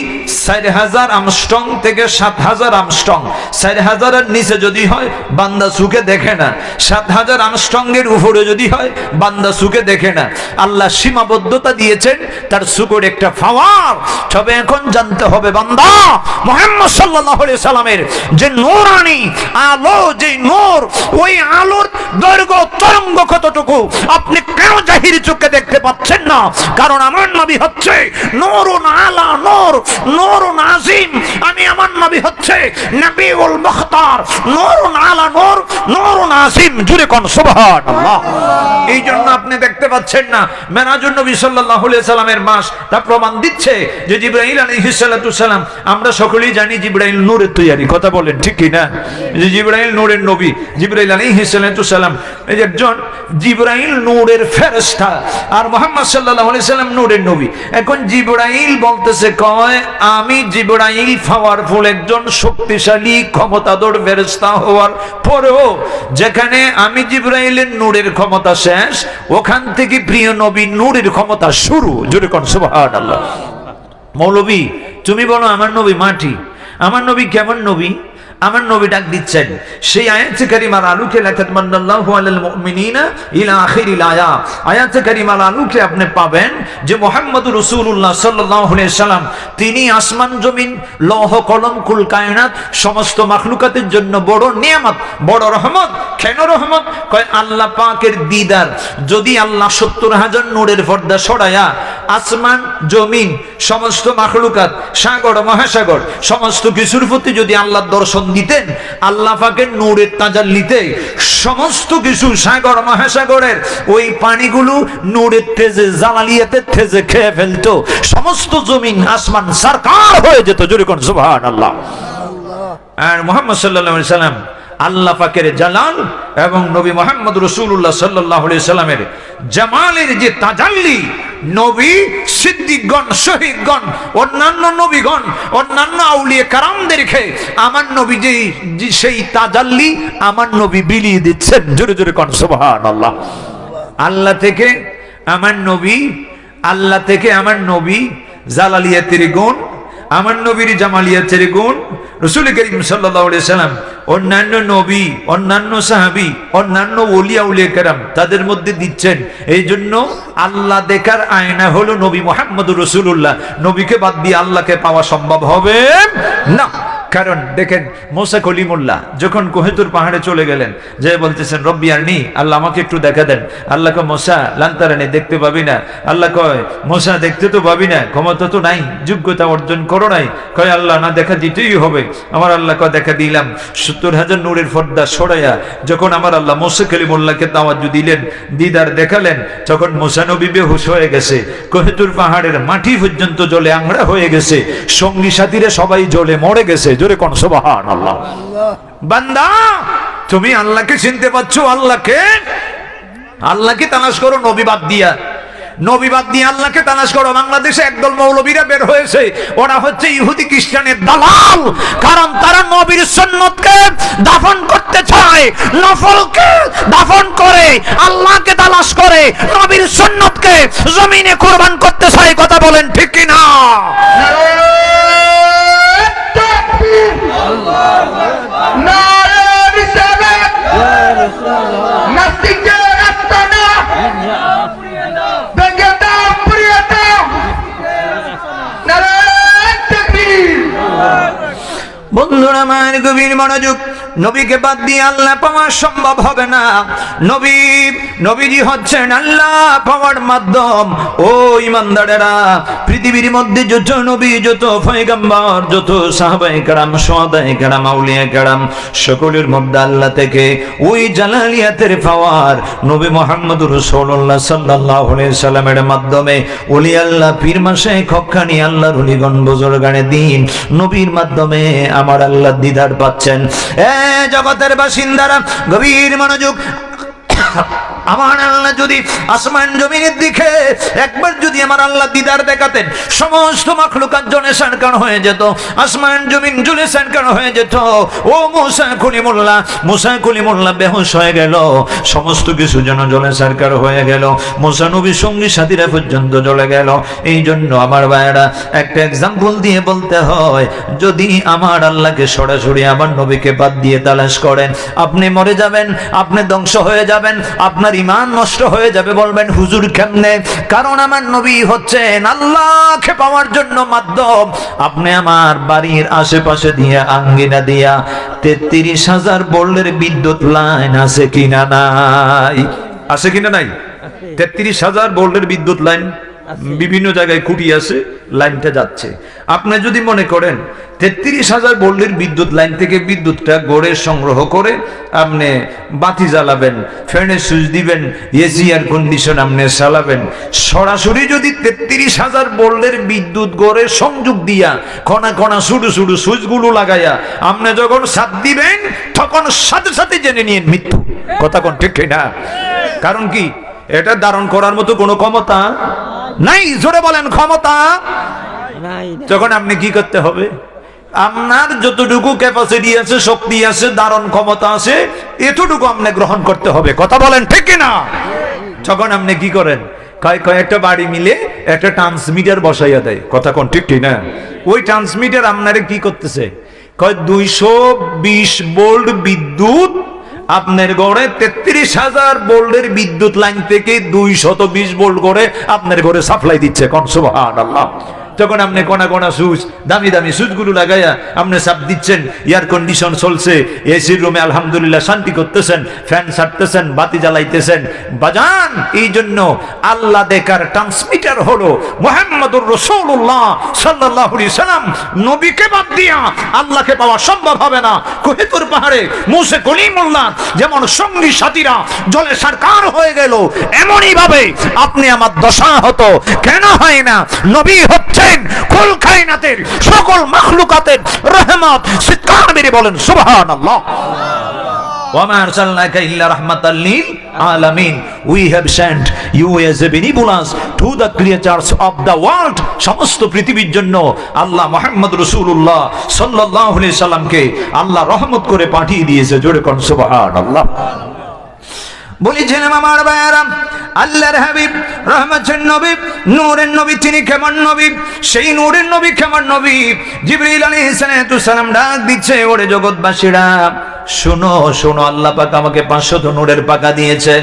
4000 আর্মস্ট্রং থেকে 7000 আর্মস্ট্রং, 4000 এর নিচে যদি হয় বান্দা চোখে দেখে না, 7000 আর্মস্ট্রং এর উপরে যদি হয় বান্দা চোখে দেখে না। আল্লাহ সীমাবদ্ধতা দিয়েছেন তার চোখের একটা পাওয়ার। তবে এখন জানতে হবে বান্দা, মুহাম্মদ সাল্লাল্লাহু আলাইহি সাল্লামের যে নূরানি আলো, যে নূর, ওই আলোর দৈর্ঘ্য তরঙ্গ কতটুকু আপনি কেন জাহিরি চোখে দেখতে পাচ্ছেন না? কারণ আমার নবী হচ্ছে নূরুন আলা নূর, নূরুন আযীম। আমি আমার নবী হচ্ছে নবীউল মুখতার, নূরুন আলা নূর, নূরুন আযীম। জুরে কোন সুবহানাল্লাহ। এই জন্য আপনি দেখতে পাচ্ছেন না মেরাজুন নবী সাল্লাল্লাহু আলাইহি সাল্লামের মাস, তা প্রমাণ দিচ্ছে যে জিবরাইল আলাইহিস সালাতু সালাম, আমরা সকলেই জানি জিবরাইল নূরের তৈরি, কথা বলেন ঠিক কি না? যে জিবরাইল নূরের নবী, জিবরাইল আলাইহিস সালাতু সালাম একজন জিবরাইল নূরের ফেরেশতা, আর মুহাম্মদ সাল্লাল্লাহু আলাইহি সাল্লাম নূরের নবী। এখন জিবরাইল বলতেছে, কয় আমি জিবরাইল পাওয়ারফুল একজন শক্তিশালী ক্ষমতাধর ফেরেশতা হওয়ার পরেও যেখানে আমি জিবরাইলের নূরের ক্ষমতা শেষ, ওখান থেকে প্রিয় নবী নূরের ক্ষমতা শুরু। জোরে কোন সুবহানাল্লাহ। মৌলবী তুমি বলো আমার নবী মাটি, আমার নবী কেমন নবী? আমার নবী ডাক দিচ্ছেন সেই আয়াতে কারিমার আলোকে, লাকাদ মান্নাল্লাহু আলাল মুমিনিনা ইলা আখিরিল আয়াত। আয়াতে কারিমার আলোকে আপনি পাবেন যে মুহাম্মদুর রাসূলুল্লাহ সাল্লাল্লাহু আলাইহি সাল্লাম তিনি আসমান জমিন লৌহ কলম কুল কায়নাত সমস্ত মাখলুকাতের জন্য বড় নিয়ামত, বড় রহমত। কেন রহমত? কয় আল্লাহ পাকের দিদার। যদি আল্লাহ 70,000 নূরের পর্দা সরায়া আসমান জমিন সমস্ত মাখলুকাত, সাগর মহাসাগর সমস্ত কিছুর প্রতি যদি আল্লাহ দর্শন দিতেন, আল্লাহ পাকের নূরের তাজাল্লিতে সমস্ত কিছু সাগর মহাসাগরের ওই পানিগুলো নূরের তেজে, জালালিয়াতের তেজে খেয়ে ফেলতো, সমস্ত জমিন আসমান সরকার হয়ে যেত। জোরে কোন সুবহানাল্লাহ। আর মুহাম্মদ সাল্লাল্লাহু আলাইহি সাল্লাম আল্লাহ পাকের জালাল এবং নবী মুহাম্মদ রাসূলুল্লাহ সাল্লাল্লাহু আলাইহি সাল্লামের জামালের যে তাজাল্লি, নবী, সিদ্দিকগণ, শহীদগণ, অন্যান্য নবীগণ, অন্যান্য আউলিয়া কারামদেরকে আমার নবী যে সেই তাজাল্লি আমার নবী বিলিয়ে দিচ্ছেন। জোরে জোরে কোন সুবহানাল্লাহ। আল্লাহ থেকে আমার নবী, আল্লাহ থেকে আমার নবী জালালিয়াতের গুণ, আমার নবীর জামালিয়াতের গুণ রাসূল করিম সাল্লাল্লাহু আলাইহি সাল্লাম অন্যান্য নবী, অন্যান্য সাহাবী, অন্যান্য ওলি আউলিয়া কেরাম তাদের মধ্যে দিচ্ছেন। এই জন্য আল্লাহ দেখার আয়না হলো নবী মুহাম্মদুর রাসূলুল্লাহ। নবীকে বাদ দিয়ে আল্লাহকে পাওয়া সম্ভব হবে না। কারণ দেখেন মুসা কলিমুল্লাহ যখন কোহেতুর পাহাড়ে চলে গেলেন, যে বলতেছেন রব্বি আরনি, আল্লাহ আমাকে একটু দেখা দেন। আল্লাহ কয় মুসা লান্তারানি, দেখতে পাবি না। আল্লাহ কয় মুসা দেখতে তো পাবি না, ক্ষমতা তো নাই, যোগ্যতা অর্জন করো নাই। কয় আল্লাহ না, দেখা দিতেই হবে। আমার আল্লাহ কয় দেখা দিলাম। 70,000 নূরের পর্দা সরাইয়া যখন আমার আল্লাহ মুসা কলিমুল্লাহকে তাওয়াজ্জু দিলেন, দিদার দেখালেন, তখন মুসা নবী বেহুশ হয়ে গেছে। কোহেতুর পাহাড়ের মাটি পর্যন্ত জলে আংড়া হয়ে গেছে, সঙ্গী সাথীরা সবাই জলে মরে গেছে। জোরে কোন সুবহানাল্লাহ। বান্দা তুমি আল্লাহকে চিনতে পারছো? আল্লাহকে তালাশ করো নবী বাদ দিয়া, নবী বাদ দিয়ে আল্লাহকে তালাশ করো। বাংলাদেশে একদল মৌলবীরা বের হয়েছে, ওরা হচ্ছে ইহুদি খ্রিস্টানের দালাল। কারণ তারা নবীর সুন্নতকে দাফন করতে চায়, নফলকে দাফন করে, আল্লাহকে তালাশ করে, নবীর সুন্নতকে জমিনে কুরবান করতে চায়। কথা বলেন ঠিক কি না? বন্ধুরা আমার গভীর মনোযোগ, নবীকে বাদ দিয়ে আল্লাহ পাওয়া সম্ভব হবে না। নবীজি হচ্ছেন আল্লাহ পাওয়ার মাধ্যম। ও ইমানদারেরা, পৃথিবীর মধ্যে যত নবী, যত পয়গম্বর, যত সাহাবায়ে কেরাম, শুহাদায়ে কেরাম, আউলিয়া কেরাম, সকলের মধ্যে আল্লাহ থেকে ওই জালালিয়াতের পাওয়ার নবী মুহাম্মদুর রাসূলুল্লাহ সাল্লাল্লাহু আলাইহি সাল্লামের মাধ্যমে ওলি আল্লাহ, পীর মাশায়েখ, হক্কানি আল্লাহর ওলিগণ, বুজুর্গানে দ্বীন নবীর মাধ্যমে আমার আল্লাহ দিদার পাচ্ছেন। জগতের বাসিন্দারা গভীর মনোযোগ, আমার আল্লাহ যদি আসমান জমিনের দিকে একবার যদি আমার আল্লাহ দিদার দেখাতেন, সমস্ত মাখলুকাত জ্বলে সারকার হয়ে যেত, আসমান জমিন জ্বলে সারকার হয়ে যেত। ও মুসা কলিমুল্লাহ বেহুশ হয়ে গেল, সমস্ত কিছু যেন জ্বলে সারকার হয়ে গেল, মুসা নবী সঙ্গী সাথীরা পর্যন্ত জ্বলে গেল। এই জন্য আমার ভাইয়েরা একটা এক্সাম্পল দিয়ে বলতে হয়, যদি আমার আল্লাহকে সরাসরি আমার নবীকে বাদ দিয়ে তালাশ করেন, আপনি মরে যাবেন, আপনি ধ্বংস হয়ে যাবেন, আপনার ঈমান নষ্ট হয়ে যাবে। বলবেন হুজুর কেমনে? কারণ আমার নবী হচ্ছেন আল্লাহকে পাওয়ার জন্য মাধ্যম। আপনি আমার বাড়ির আশেপাশে দিয়ে, আঙ্গিনা দিয়া 33,000 ভোল্টের বিদ্যুৎ লাইন আছে কিনা নাই? আছে কিনা নাই? 33,000 ভোল্টের বিদ্যুৎ লাইন বিভিন্ন জায়গায় খুঁটি আছে, লাইনটা যাচ্ছে। আপনি যদি মনে করেন 33,000 ভোল্টের বিদ্যুৎ লাইন থেকে বিদ্যুৎটা গড়ে সংগ্রহ করে আপনি বাতি জ্বালাবেন, ফ্যানের সুইচ দিবেন, এসি এয়ার কন্ডিশন আপনি চালাবেন, সরাসরি যদি 33,000 ভোল্টের বিদ্যুৎ গড়ে সংযোগ দিয়া কণা কণা ছোট ছোট সুইচগুলো লাগাইয়া আপনি যখন সাথ দিবেন, তখন সাথে সাথে জেনে নিয়ে মৃত্যু। কথা কোন ঠিক না? কারণ কি, এটা ধারণ করার মতো কোনো ক্ষমতা নাই। জোরে বলেন ক্ষমতা নাই। তখন আপনি কি করতে হবে? আপনার যতটুকু ক্যাপাসিটি আছে, শক্তি আছে, ধারণ ক্ষমতা আছে, এতটুকু আপনি গ্রহণ করতে হবে। কথা বলেন ঠিক না? তখন আপনি কি করেন? কয়েকটা বাড়ি মিলে একটা ট্রান্সমিটার বসাইয়া দেয়। কথা কোন ঠিক না? ওই ট্রান্সমিটার আপনারে কি করতেছে? 220 ভোল্ট বিদ্যুৎ আপনার ঘরে 33,000 ভোল্টের বিদ্যুৎ লাইন থেকে 220 ভোল্ট করে আপনার ঘরে সাপ্লাই দিচ্ছে। কোন সুবহানাল্লাহ। তখন আপনি কোনা কোনা সুইচ, দামি দামি সুইচগুলো লাগাইয়া আপনি চাপ দিচ্ছেন, এয়ার কন্ডিশন চলছে, এসির রুমে আলহামদুলিল্লাহ শান্তি করতেছেন, ফ্যান ছাড়তেছেন, বাতি জ্বালাইতেছেন। বাজান, এই জন্য আল্লাহ দেখার ট্রান্সমিটার হলো মুহাম্মদুর রাসূলুল্লাহ সাল্লাল্লাহু আলাইহি সাল্লাম। নবীকে বাদ দিয়া আল্লাহকে পাওয়া সম্ভব হবে না। কোহিতুর পাহাড়ে মুসা কলিমুল্লাহ যেমন সঙ্গী সাথীরা জলে সারকার হয়ে গেল, এমনই ভাবে আপনি আমার দশা হতো। কেন হয় না? নবী হচ্ছে কুল কায়নাতের সকল মাখলুকাতের রহমত। চিৎকার মেরে বলেন সুবহানাল্লাহ। ওয়ামা আরসালনাকা ইল্লা রাহমাতাল লিল আলামিন। We have sent you as a benevolence to the creatures of the world. সমস্ত পৃথিবীর জন্য আল্লাহ মুহাম্মদ রাসূলুল্লাহ সাল্লাল্লাহু আলাইহি সাল্লামকে আল্লাহ রহমত করে পাঠিয়ে দিয়েছে। জোরে কোন সুবহানাল্লাহ। বলেছিলাম আমার ভাইয়েরা, আল্লাহর হাবিব রহমতের নবী, নূরের নবী, তিনি কেমন নবী? সেই নূরের নবী কেমন নবী? জিবরিল আলাইহিস সালাম ডাক দিচ্ছে, ওরে জগৎবাসীরা শোনো শোনো, আল্লাহ পাক আমাকে 500 নূরের পাকা দিয়েছে।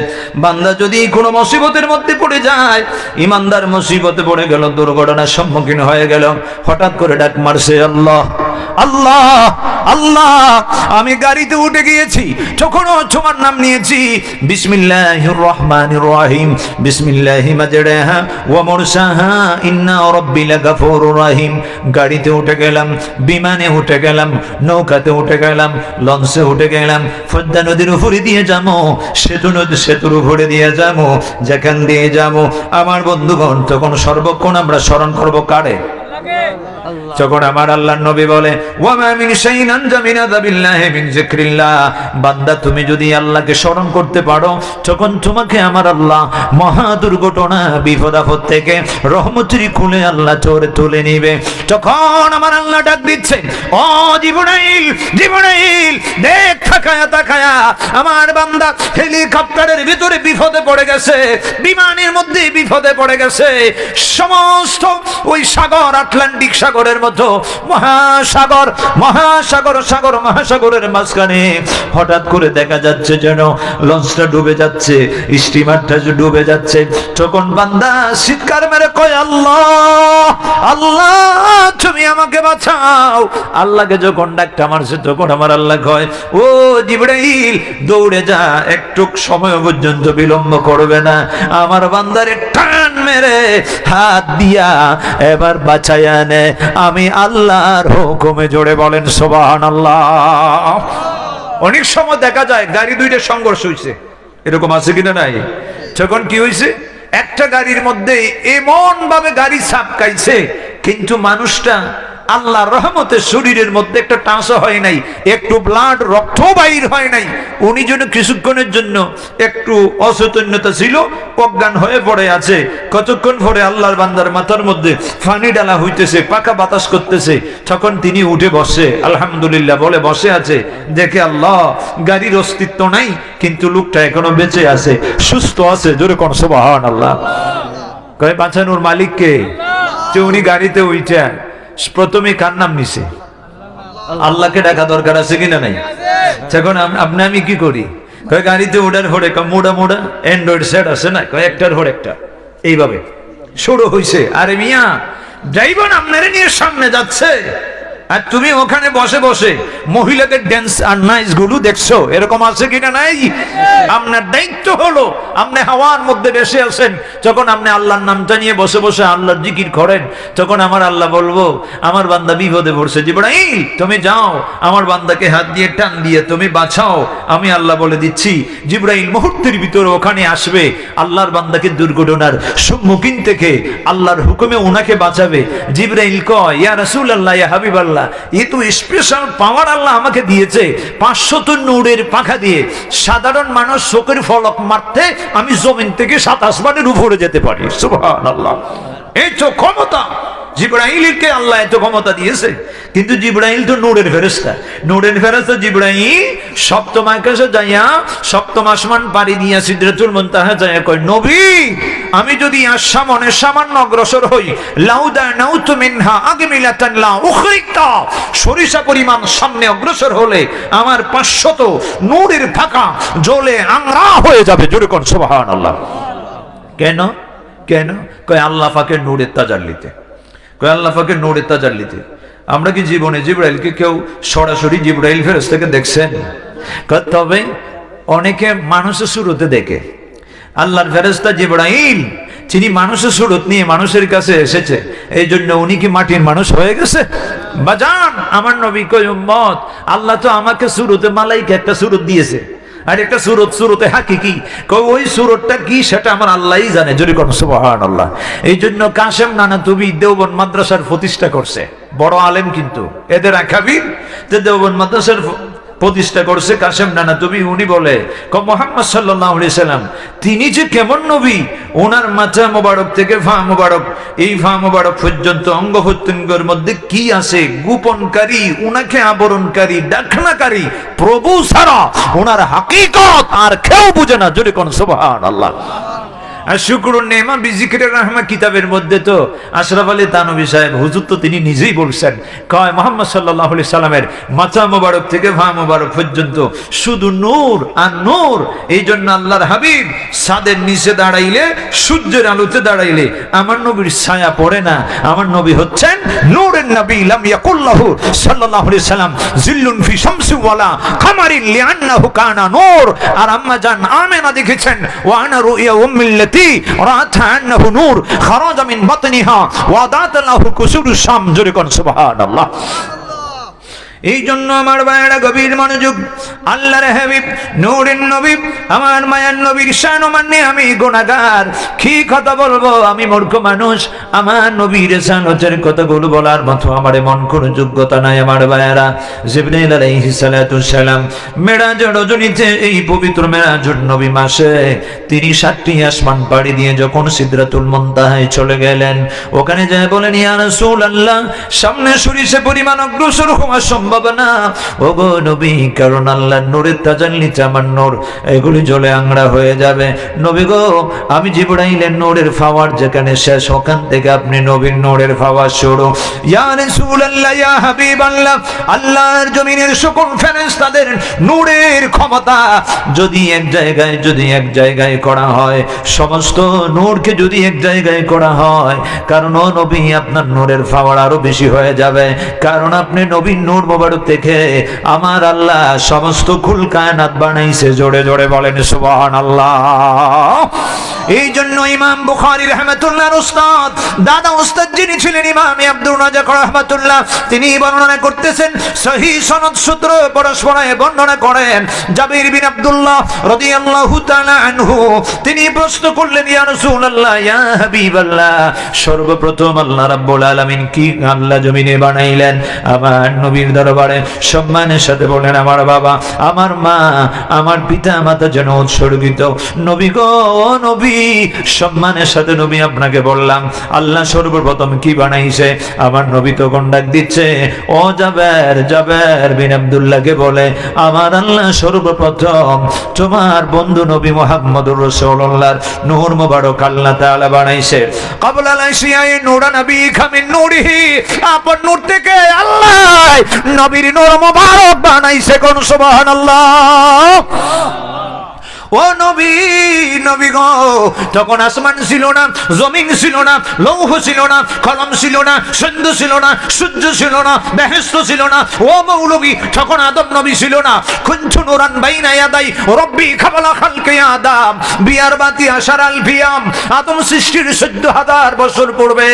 বান্দা যদি কোনো মুসিবতের মধ্যে পড়ে যায়, ইমানদার মুসিবতে পড়ে গেল, দুর্ঘটনার সম্মুখীন হয়ে গেল, হঠাৎ করে ডাক মারছে, আল্লাহ আল্লাহ আল্লাহ। আমি গাড়িতে উঠে গিয়েছি, তখনও তোমার নাম নিয়েছি, বিসমিল্লাহির রহমানির রহিম, বিসমিল্লাহি মাজরাহা ওয়া মুরসাহা, ইন্না রাব্বি লাগাফুরুর রহিম। গাড়িতে উঠে গেলাম, বিমানে উঠে গেলাম, নৌকাতে উঠে গেলাম, লঞ্চে উঠে গেলাম, পদ্মা নদীর উপরে দিয়ে যাবো, সেতুর উপরে দিয়ে যাবো, যেখান দিয়ে যাবো আমার বন্ধুগণ, তখন সর্বক্ষণ আমরা স্মরণ করবো কারে? যখন আমার আল্লাহর নবী বলে ওয়া মা মিন শাইইন আনজা মিন আযাবিল্লাহি মিন যিকরিল্লাহ, বান্দা তুমি যদি আল্লাহকে স্মরণ করতে পারো তখন তোমাকে আমার আল্লাহ মহা দুর্ঘটনা বিপদ আপদ থেকে রহমতের খুলে আল্লাহ চোরে তুলে নিবে। তখন আমার আল্লাহ ডাক দিচ্ছে, ও জিবরাইল, জিবরাইল দেখ তাকায়া তাকায়া আমার বান্দা হেলিকপ্টারের ভিতরে বিপদে পড়ে গেছে, বিমানের মধ্যে বিপদে পড়ে গেছে। সমস্ত ওই সাগর আটলান্টিক সাগরের মতো মহাসাগর মহাসাগর সাগর মহাসাগরের মাঝখানে হঠাৎ করে দেখা যাচ্ছে যেন লঞ্চটা ডুবে যাচ্ছে, স্টিমারটা ডুবে যাচ্ছে। তখন বান্দা চিৎকার মেরে কয় আল্লাহ আল্লাহ তুমি আমাকে বাঁচাও। আল্লাহকে যখন ডাকটা মারছে তখন আমার আল্লাহ কয় ও জিবরাইল দৌড়ে যা, একটু সময় পর্যন্ত বিলম্ব করবে না, আমার বান্দারে টান মেরে হাত দিয়া এবার বাঁচাইয়া নে, আমি আল্লাহর হুকুমে। জোরে বলেন সুবহানাল্লাহ। অনেক সময় দেখা যায় গাড়ি দুইটা সংঘর্ষ হইছে, এরকম আছে কিনা নাই? তখন কি হইছে, একটা গাড়ির মধ্যে এমন ভাবে গাড়ি ছাপকাইছে কিন্তু মানুষটা আল্লাহর রহমতে শরীরের মধ্যে একটা টাঁসও হয় নাই, একটু ব্লাড রক্ত বাইর হয় নাই। উনি যেন কিছুক্ষণের জন্য একটু অচৈতন্যতা ছিল, অজ্ঞান হয়ে পড়ে আছে। কতক্ষণ পরে আল্লাহর বান্দার মাথার মধ্যে ফানি ডালা হইতেছে, পাকা বাতাস করতেছে, তখন তিনি উঠে বসে আলহামদুলিল্লাহ বলে বসে আছে। দেখে আল্লাহ গাড়ির অস্তিত্ব নাই কিন্তু লোকটা এখনো বেঁচে আছে, সুস্থ আছে। জোরে কোন সুবহানাল্লাহ। কয় বাঁচানোর মালিক কে? যে উনি গাড়িতে উঠে প্রথমে কার নাম নিছে? আল্লাহকে ডাকা দরকার আছে কিনা নাই? তখন আপনি আমি কি করি, কয় গাড়িতে ওঠার পরে মোড়া মোড়া অ্যান্ড্রয়েড সেট আছে না, কয় একটার পর একটা এইভাবে শুরু হইছে। আরে মিয়া ড্রাইভার আপনারে নিয়ে সামনে যাচ্ছে আর তুমি ওখানে বসে বসে মহিলাদের ড্যান্স আর নাইস গুলো দেখছো, এরকম আছে কিনা নাই? আপনার দায়িত্ব হলো আপনি হাওয়ার মধ্যে বসে আছেন, যখন আপনি আল্লাহর নামটা নিয়ে বসে বসে আল্লাহর জিকির করেন, তখন আমার আল্লাহ বলবো আমার বান্দা বিপদে পড়ছে, জিবরাইল তুমি যাও আমার বান্দাকে হাত দিয়ে টান দিয়ে তুমি বাঁচাও। আমি আল্লাহ বলে দিচ্ছি জিবরাইল মুহূর্তের ভিতরে ওখানে আসবে, আল্লাহর বান্দাকে দুর্ঘটনার সম্মুখীন থেকে আল্লাহর হুকুমে ওনাকে বাঁচাবে। জিবরাইল কয় ইয়া রাসূলুল্লাহ ইয়া হাবিবাল্লাহ, এই তো স্পেশাল পাওয়ার আল্লাহ আমাকে দিয়েছে, 500 নূরের পাখা দিয়ে সাধারণ মানুষ চোখের ফলক মারতে আমি জমিন থেকে 7 আসমানের উপরে যেতে পারি। সুবহানাল্লাহ, এই তো ক্ষমতা জিবরাইলকে আল্লাহ এত ক্ষমতা দিয়েছে। কিন্তু জিবরাইল তো নূরের ফেরেশতা, নূরের ফেরেশতা জিবরাইল সপ্তম আকাশে যাইয়া সপ্তম আসমান পাড়ি দিয়া সিদরাতুল মুনতাহা যাইয়া কয় নবী আমি যদি সামনে সামান্য অগ্রসর হই লাউদা নাউতু মিনহা আগমিলাতান লা উখরিতা, সরিষা পরিমাণ সামনে অগ্রসর হলে আমার 500 নূরের ফাঁকা জ্বলে আংরা হয়ে যাবে। জোরে কোন সুবহানাল্লাহ। কেন কেন? কয় আল্লাহ পাকের নূরের তাজাল্লিতে, কয় আল্লাহ পাকের নূরের তাজাল্লিতে। আমরা কি জীবনে জিবরাইলকে কেউ সরাসরি জিবরাইল ফেরেশতাকে দেখছেন? তবে অনেকে মানুষের সুরতে দেখে। আল্লাহর ফেরেশতা জিবরাইল যিনি মানুষের সুরত নিয়ে মানুষের কাছে এসেছে, এই জন্য উনি কি মাটির মানুষ হয়ে গেছে? বাজান আমার নবী কয় উম্মত আল্লাহ তো আমাকে সুরতে মালাইকা একটা সুরত দিয়েছে, আর একটা সুরত সুরতে হাকিকি, ওই সুরতটা কি সেটা আমার আল্লাহই জানে। জোরে কোন সুবহানাল্লাহ। এই জন্য কাশেম নানাতুবি দেওবন্দ মাদ্রাসার প্রতিষ্ঠা করছে, বড় আলেম কিন্তু এদের আকাবির, দেওবন্দ মাদ্রাসার প্রতিষ্ঠা করছে কাশেম নানাতুবি। উনি বলে মুহাম্মদ সাল্লাল্লাহু আলাইহি সাল্লাম তিনি যে কেমন নবী, ওনার মাথা মোবারক থেকে ফা মোবারক, এই ফা মোবারক পর্যন্ত অঙ্গ প্রত্যঙ্গের মধ্যে কি আছে গোপনকারী, উনাকে আবরণকারী ডাকনাকারী প্রভু ছাড়া ওনার হাকিকত আর কেউ বুঝে না। জোরে কোন সুবহানাল্লাহ। আর শুকরুন নেমা বিজিকিরের রাহমা কিতাবের মধ্যে তো আশরাফ আলী তানভী সাহেব হুজুর তো তিনি নিজেই বলছেন, কয় মুহাম্মদ সাল্লাল্লাহু আলাইহি সাল্লামের মাথা মোবারক থেকে পা মোবারক পর্যন্ত শুধু নূর আর নূর। এই জন্য আল্লাহর হাবিব ছাদের নিচে দাঁড়াইলে, সূর্যের আলোতে দাঁড়াইলে আমার নবীর ছায়া পড়ে না। আমার নবী হচ্ছেন নূরের নবী, লাম ইয়াকুল্লাহু সাল্লাল্লাহু আলাইহি সাল্লাম জিল্লুন ফি শামসি ওয়ালা কামারিন লিআন্নাহু কানা নূর। আর আম্মা জান আমেনা দেখেছেন ওয়া আনা রুইয়া উম্মিল রাআতা আন্নাহু নূর খারাজা মিন বাতনিহা ওয়া দাত লাহু কুসুরুশ শাম। জোরে কোন সুবহানাল্লাহ। এই জন্য আমার ভাইয়েরা গভীর মনোযোগ, আল্লাহর হাবিব নূরের নবী আমার মায়ার নবীর শান মানে আমি গুনাহগার, কি কথা বলবো, আমি মূর্খ মানুষ, আমার নবীর শানের কথাগুলো বলার মতো আমার মন কোনো যোগ্যতা নাই। আমার ভাইয়েরা জিবরাইল আলাইহিস সালাতু সালাম মেরাজ রজনীতে, এই পবিত্র মেরাজ নবী মাসে তিনি 7টি আসমান পাড়ি দিয়ে যখন সিদরাতুল মুনতাহায় চলে গেলেন, ওখানে যায় বলেন ইয়া রাসূলুল্লাহ, সামনে সরিষে পরিমাণ অগ্রসর হওয়া সম্ভব না ওগো নবী, কারণ আল্লাহর নূরের তাজাল্লিতে আমার নূর এগুলি জ্বলে আংড়া হয়ে যাবে। নবী গো, আমি জিবরাইলের নূরের ফাওয়ার যেখানে শেষ, ওখান থেকে আপনি নবীর নূরের ফাওয়ার শুরু। ইয়া রাসূলুল্লাহ, ইয়া হাবিবাল্লাহ, আল্লাহর জমিনের সকল ফেরেশতাদের নূরের ক্ষমতা যদি এক জায়গায় করা হয়, সমস্ত নূরকে যদি এক জায়গায় করা হয়, কারণ ও নবী আপনার নূরের ফাওয়ার আরো বেশি হয়ে যাবে, কারণ আপনি নবীর নূর মোবারক থেকে আমার আল্লাহ সমস্ত কুল কায়নাত বানাইছে। জোরে জোরে বলেন সুবহানাল্লাহ। এই জন্য ইমাম বুখারী রাহমাতুল্লাহর উস্তাদ, দাদা উস্তাদ যিনি ছিলেন ইমাম আব্দুর রাজ্জাক রাহমাতুল্লাহ, তিনি বর্ণনা করতেছেন, সহিহ সনদ সূত্র পরস্পরে বর্ণনা করেন, জাবির বিন আব্দুল্লাহ রাদিয়াল্লাহু তাআলা আনহু তিনি প্রশ্ন করলেন, ইয়া রাসূলুল্লাহ, ইয়া হাবিবাল্লাহ, সর্বপ্রথম আল্লাহ রাব্বুল আলামিন কি আল্লাহ জমিনে বানাইলেন? আমার নবীর দরবারে সম্মানের সাথে বলেন, আমার বাবা, আমার মা, আমার পিতা মাতা যেন উৎসর্গিত। নবী গো নবী, সম্মানের সাথে নবী আপনাকে বললাম, আল্লাহ সর্বপ্রথম কি বানাইছে? আমার নবী তো কন্ডাক দিচ্ছে, ও জাবের বিন আব্দুল্লাহকে বলে, আমার আল্লাহ সর্বপ্রথম তোমার বন্ধু নবী মুহাম্মদুর রাসূলুল্লাহর নূর মুবারক আল্লাহ তাআলা বানাইছে। ক্বাবলা লাশিয়ায়ে নূরান নবিকা মিন নূরিহি, আপন নূর থেকে আল্লাহ নবীর নূর মুবারক বানাইছে। কোন সুবহানাল্লাহ। ও নবী, নবী গো, তখন আসমান ছিল না, জমিন ছিল না, লৌহ ছিল না, কলম ছিল না, সিন্ধু ছিল না, সূর্য ছিল না, বেহেশত ছিল না। ও মৌলবী, তখন আদম নবী ছিল না। কুনতু নূরান বাইনা ইয়াদাই রব্বি কাবলা খালকি আদম বিয়ার বাতি আশারাল ফিয়াম, আদম সৃষ্টির 14,000 বছর পূর্বে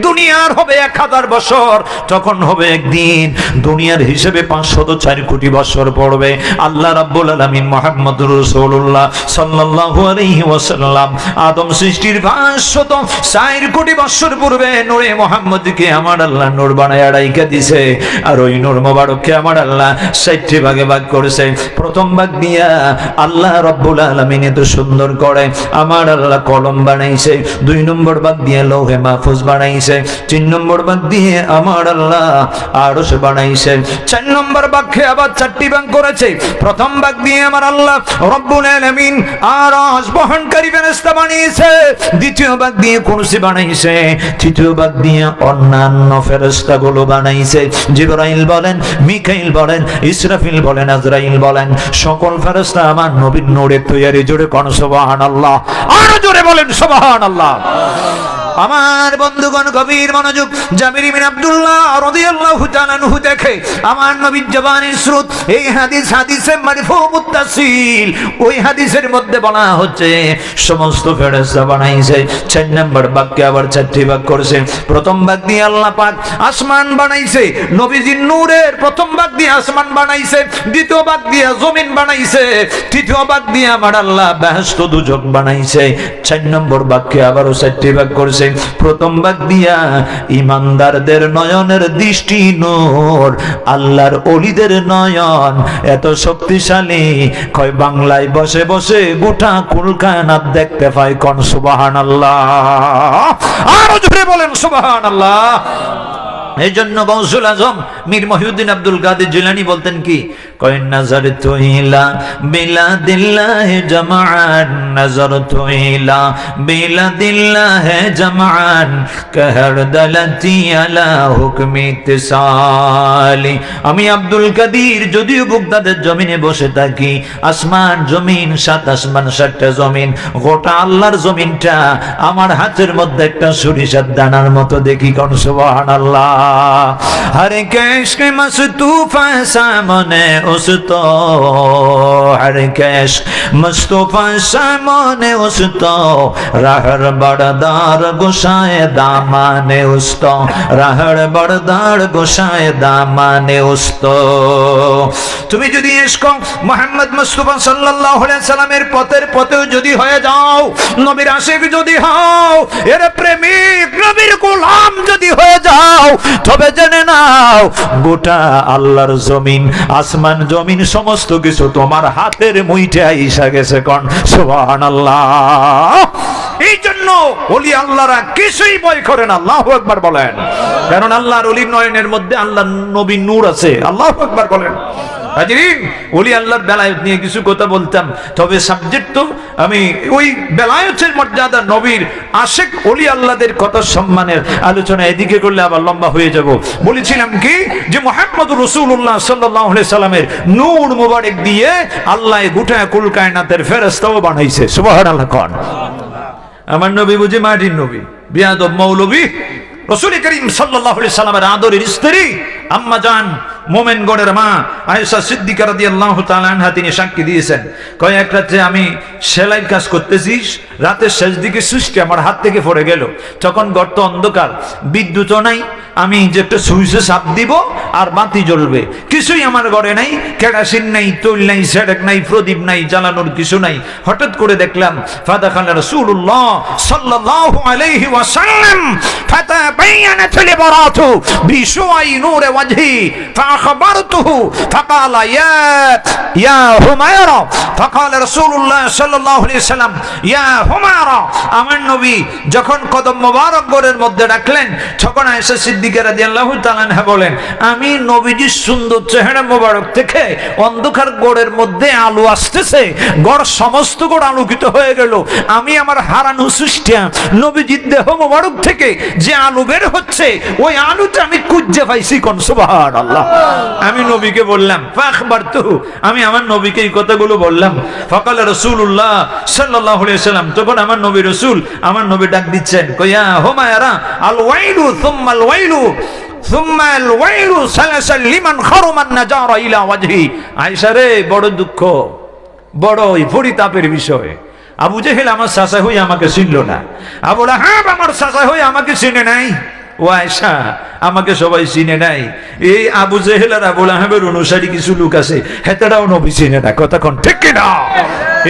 দুনিয়ার হবে 1000 বছর, তখন হবে একদিন, দুনিয়ার হিসেবে 504 কোটি বছর পড়বে। আল্লাহ রাব্বুল আলামিন মুহাম্মদুর রাসূলুল্লাহ সাল্লাল্লাহু আলাইহি ওয়াসাল্লাম আদম সৃষ্টির 504 কোটি বছর পূর্বে নূরে মুহাম্মদকে আমার আল্লাহ নূর বানায়া রাইখা দিয়েছে। আর ওই নূর মোবারককে আমার আল্লাহ 60 ভাগে ভাগ করেছে। প্রথম ভাগ দিয়া আল্লাহ রাব্বুল আলামিন এত সুন্দর করে আমার আল্লাহ কলম বানাইছে, 2 নম্বর ভাগ দিয়ে লৌহে মাহফুজ বানাইছে, 3 নম্বর ভাগ দিয়ে আমার আল্লাহ আরশ বানাইছে, 4 নম্বর ভাগে আবার 4টি ভাগ করেছে। প্রথম ভাগ দিয়ে আমার আল্লাহ রাব্বুল আলামিন আরশ বহনকারী ফেরেশতা বানিয়েছে, দ্বিতীয় ভাগ দিয়ে কুরসি বানাইছে, তৃতীয় ভাগ দিয়ে অন্যান্য ফেরেশতাগুলো বানাইছে। জিবরাইল বলেন, মিকাইল বলেন, ইসরাফিল বলেন, আজরাইল বলেন, সকল ফেরেশতা আমার নবীর নূরে তৈরি। জোরে কোন সুবহানাল্লাহ, আরো জোরে বলেন সুবহানাল্লাহ। আমার বন্ধুগণ গভীর মনোযোগ, জাবির বিন আব্দুল্লাহ রাদিয়াল্লাহু তাআলা আনহু দেখে আমার নবীর জবানের স্রোত, এই হাদিসে মারফু মুত্তাসিল, ওই হাদিসের মধ্যে বলা হচ্ছে সমস্ত ফেরেশতা বানাইছে। 4 নম্বর ভাগকে আবার 4টি ভাগ করেছে। প্রথম ভাগ দিয়ে আল্লাহ পাক আসমান বানাইছে, নবীজির নূরের প্রথম ভাগ দিয়ে আসমান বানাইছে, দ্বিতীয় ভাগ দিয়ে জমিন বানাইছে, তৃতীয় ভাগ দিয়ে আমার আল্লাহ বেহেশত দুজক বানাইছে। 4 নম্বর ভাগকে আবারও 4টি ভাগ করেছে। প্রথম ভাগ দিয়া ইমানদারদের নয়নের দৃষ্টি নূর, আল্লাহর ওলিদের নয়ন এত শক্তিশালী, কয় বাংলায় বসে বসে গোটা কুল কায়নাত দেখতে পায়। কোন সুবহানাল্লাহ, আরো জোরে বলেন সুবহানাল্লাহ। এই জন্য গৌসুল আজম মীর মহিউদ্দিন আব্দুল কাদের জিলানী বলতেন কি, কয় নাযারতু ইলা বিলাদিল্লাহ জামাআন, নাযারতু ইলা বিলাদিল্লাহ জামাআন কাহার দালাতি আলা হুকমি ইতিসালি। আমি আব্দুল কাদের যদিও বাগদাদের জমিনে বসে থাকি, আসমান জমিন 7 আসমান 7টা জমিন, গোটা আল্লাহর জমিনটা আমার হাতের মধ্যে একটা সরিষার দানার মতো দেখি। কোন সুবহানাল্লাহ। हर कैश मस्तूफा सामने उस तो हर कैश मस्तूफा सामने उस तो रहर बड़दार गुशाए दामाने उस तो रहर बड़दार गुशाए दामाने उस तो তুমি যদি ইশক মুহাম্মদ মুস্তাফা সাল্লাল্লাহু আলাইহি সাল্লামের পথে যদি হয়ে যাও, নবীর আশিক যদি হও, এর প্রেমিক নবীর গোলাম যদি হয়ে যাও, তবে জেনে নাও গোটা আল্লাহর জমিন, আসমান জমিন সমস্ত কিছু তোমার হাতের মুঠে আইসা গেছে। কোন সুবহানাল্লাহ। এই জন্য ওলি আল্লাহরা কিছুই ভয় করে না। আল্লাহু আকবার বলেন। কারণ আল্লাহর ওলির নয়নের মধ্যে আল্লাহর নবীর নূর আছে। আল্লাহু আকবার বলেন। হাজিরিন, ওলি আল্লাহর বেলায়েত নিয়ে কিছু কথা বলতাম, তবে সাবজেক্ট তো আমি ওই বেলায়েতের মর্যাদা, নবীর আশিক ওলি আল্লাহদের কথা সম্মানের আলোচনা এদিকে করলে আবার লম্বা হয়ে যাব। বলেছিলাম কি যে মুহাম্মদুর রাসূলুল্লাহ সাল্লাল্লাহু আলাইহি সাল্লামের নূর মুবারক দিয়ে আল্লাহ গোটা কুল কায়নাতের ফেরেশতাও বানাইছে। সুবহানাল্লাহ। কোন আমার নবী বুঝি মাটির নবী, বিয়াদব মৌলবী রাসূল করিম সাল্লাল্লাহু আলাইহি সাল্লামের আদরের স্ত্রী আম্মা জান মোমেনগড়ের মা আয়েশা সিদ্দিকা রাদিয়াল্লাহু তাআলা আনহা তিনি সাক্ষী দিয়েছেন, কয় এক রাতে আমি সেলাইয়ের কাজ করতেছি, রাতের শেষ দিকে সুইচটা আমার হাত থেকে পড়ে গেল। তখন গর্ত অন্ধকার, বিদ্যুৎও নাই, আমি যে একটা সুইচে চাপ দিব আর বাতি জ্বলবে, কিছুই আমার ঘরে নাই, কেরাসিন নাই, তৈল নাই, সেরেক নাই, প্রদীপ নাই, জ্বালানোর কিছু নাই। হঠাৎ করে দেখলাম ফাদাখানা রাসূলুল্লাহ সাল্লাল্লাহু আলাইহি ওয়াসাল্লাম ফাতাবায়ানাত লিবারাতু বিশুআই নূরে ওয়াজহি فأخبرته فقال يا هميرة فقال رسول الله صلى الله عليه وسلم يا هميرة আমার নবী যখন কদম মোবারক গোরের মধ্যে রাখলেন, তখন আয়েশা সিদ্দিকা রাদিয়াল্লাহু তাআলা আনহা বলেন, আমি নবীজির সুন্দর চেহারা মোবারক থেকে অন্ধকার গোরের মধ্যে আলো আসতেছে, গড় সমস্ত গোড় আলোকিত হয়ে গেল। আমি আমার হারানো সৃষ্টিয়া নবীজির দেহ মোবারক থেকে যে আলো বের হচ্ছে, ওই আলোটা আমি খুঁজে পাইছি। কোন সুবহানাল্লাহ। আমি নবীকে বললাম, আমি আমার নবীকে এই কথাগুলো বললাম। ফাকাল রাসূলুল্লাহ সাল্লাল্লাহু আলাইহি ওয়াসাল্লাম, তখন আমার নবী রাসূল, আমার নবী ডাক দিচ্ছেন, কয়া হুমায়রা আল ওয়াইলু সুম্মাল ওয়াইলু সুম্মাল ওয়াইলু সালাসাল লিমান খারমান নাজারা ইলা ওয়াজহি। আয়েশা রে, বড় দুঃখ, বড়ই পরিতাপের বিষয়। আবু জেহেল আমার চাচা হই আমাকে চিনল না, আবু লাহাব আমার চাচা হই আমাকে চিনে নাই। ও আয়েশা, আমাকে সবাই চিনে নাই। এই আবু জেহেল আর আবু লাহাবের অনুসারী কিছু লোক আছে, হেতারাও নবী চিনে না। কথা কোন ঠিক কিনা?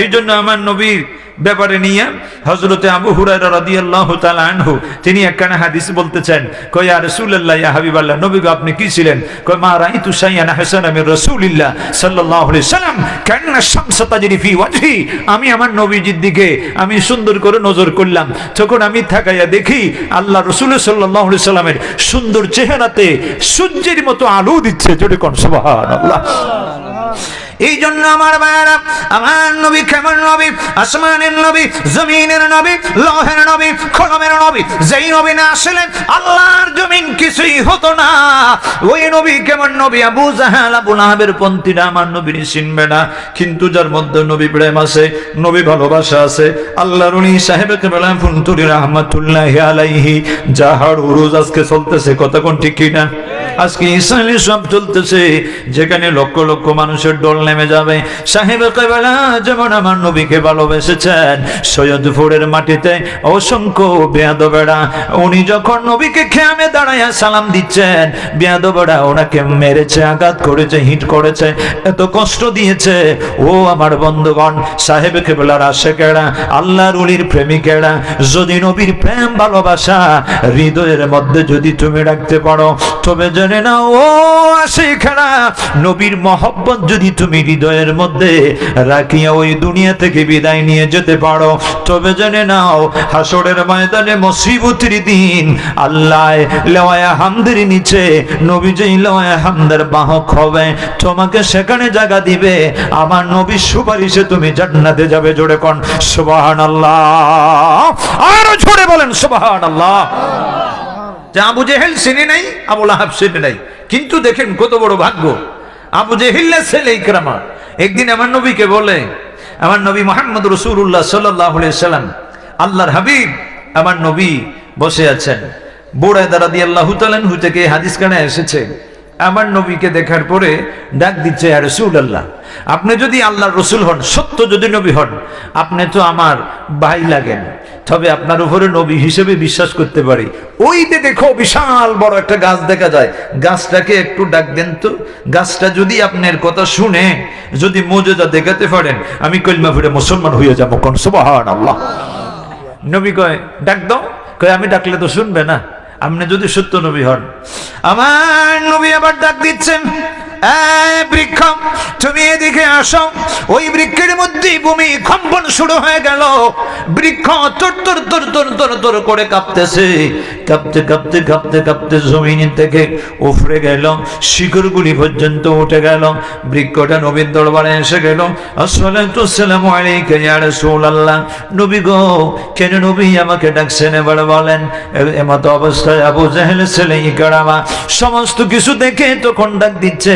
এই জন্য আমার নবীর ব্যাপারে নিয়ে হযরতে আবু হুরায়রা রাদিয়াল্লাহু তাআলা আনহু তিনি একখানা হাদিস বলতেছেন, কয় ইয়া রাসূলুল্লাহ, ইয়া হাবিবাল্লাহ, নবী গো আপনি কি ছিলেন? কয় মা রাইতু শাইয়ান হাসানা মির রাসূলিল্লাহ সাল্লাল্লাহু আলাইহি সাল্লাম কান্না শামসা তাজরি ফি ওয়াজহি। আমি আমার নবীজির দিকে আমি সুন্দর করে নজর করলাম, তখন আমি তাকাইয়া দেখি আল্লাহ রাসূল সাল্লাল্লাহু আলাইহি সাল্লামের সুন্দর চেহারাতে সূর্যের মতো আলো দিচ্ছে। জোরে কোন সুবহানাল্লাহ। এই জন্য আমার ভাইরা, আমার নবী কেমন নবী? আসমানের নবী, জমিনের নবী, লৌহের নবী, কলমের নবী। যেই নবী না আসলে আল্লাহর জমিন কিছুই হতো না। ওই নবী কেমন নবী? আবু জাহেল, আবু লাহাবের পন্থীরা আমার নবীর চিনবে না, কিন্তু যার মধ্যে নবী প্রেম আছে, নবী ভালোবাসা আছে, আল্লাহর উনি সাহেবে কেবলা ফুনতুরি রাহমাতুল্লাহি আলাইহি জাহার উরুজ আজকে চলতেছে। কথা কোন ঠিক কিনা? আজকে ইসরায়েলি সব চলতেছে, যেখানে লক্ষ লক্ষ মানুষের দল নেমে যাবে। সাহেবে কেবলা যেমন আমার নবীকে ভালোবেসেছেন, সৈয়দপুরের মাটিতে অসংখ্য বেয়াদবেরা উনি যখন নবীকে খেয়ামে দাঁড়াইয়া সালাম দিচ্ছেন, বেয়াদবেরা ওনাকে মেরেছে, আঘাত করেছে, হিট করেছে, এত কষ্ট দিয়েছে। ও আমার বন্ধুগণ, সাহেবে কেবলার আশেকেরা, আল্লাহর ওলির প্রেমিকেরা, যদি নবীর প্রেম ভালোবাসা হৃদয়ের মধ্যে যদি তুমি রাখতে পারো, তবে জেনে নাও ও আশেকেরা, নবীর মহব্বত যদি তুমি হৃদয়ের মধ্যে রাখিয়া ওই দুনিয়া থেকে বিদায় নিয়ে যেতে পারো, তবে জেনে নাও হাসরের ময়দানে মুসিবতের দিন আল্লাহ লেওয়ায়ে হামদের নিচে নবী যেই লেওয়ায়ে হামদের বাহক হবে, তোমাকে সেখানে জায়গা দিবে। আমার নবীর সুপারিশে তুমি জান্নাতে যাবে। জোরে কোন সুবহানাল্লাহ। আর জোরে বলেন সুবহানাল্লাহ। যে আবু জেহেল চিনে নাই, আবু লাহাব চিনে নাই, কিন্তু দেখেন কত বড় ভাগ্য। আবু জেহেলের ছেলে ইকরামা একদিন আমার নবীকে বলে, আমার নবী মুহাম্মদ রাসূলুল্লাহ সাল্লাল্লাহু আলাইহি সাল্লাম, আল্লাহর হাবিব আমার নবী বসে আছেন, বুরায়দা রাদিয়াল্লাহু তাআলা আনহু থেকে হাদিস কানে এসেছে, আমার নবীকে দেখার পরে ডাক দিচ্ছে, ইয়া রাসূলুল্লাহ, আপনি যদি আল্লাহর রসুল হন, সত্য যদি নবী হন, আপনি তো আমার ভাই লাগেন, তবে আপনার উপরে নবী হিসেবে বিশ্বাস করতে পারি। ওই যে দেখো বিশাল বড় একটা গাছ দেখা যায়, গাছটাকে একটু ডাক দেন তো। গাছটা যদি আপনার কথা শুনে যদি মুজিজা দেখাতে পারেন, আমি কলিমা পড়ে মুসলমান হয়ে যাবো। কোন সুবহানাল্লাহ। নবী কয় ডাক দাও। কয় আমি ডাকলে তো শুনবে না, আপনি যদি সত্য নবী হন। আমার নবী আবার ডাক দিচ্ছেন, বৃক্ষ তুমি এদিকে আসো। ওই বৃক্ষের মধ্যে ভূমি কম্পন শুরু হয়ে গেল। বৃক্ষ তোর তোর তোর তোর তোর তোর করে কাঁপতেছে, কাঁপতে কাঁপতে কাঁপতে কাঁপতে জমিন থেকে উফরে গেল, শিকড়গুলি পর্যন্ত উঠে গেল। বৃক্ষটা নবীর দরবারে এসে গেল। আসসালাতু আসসালামু আলাইকা ইয়া রাসূলুল্লাহ। নবী গো, কেন নবী আমাকে ডাকছেন এবার বলেন। এমত অবস্থায় আবু জাহেল ছেলে ইকরামা সমস্ত কিছু দেখে তখন ডাক দিচ্ছে,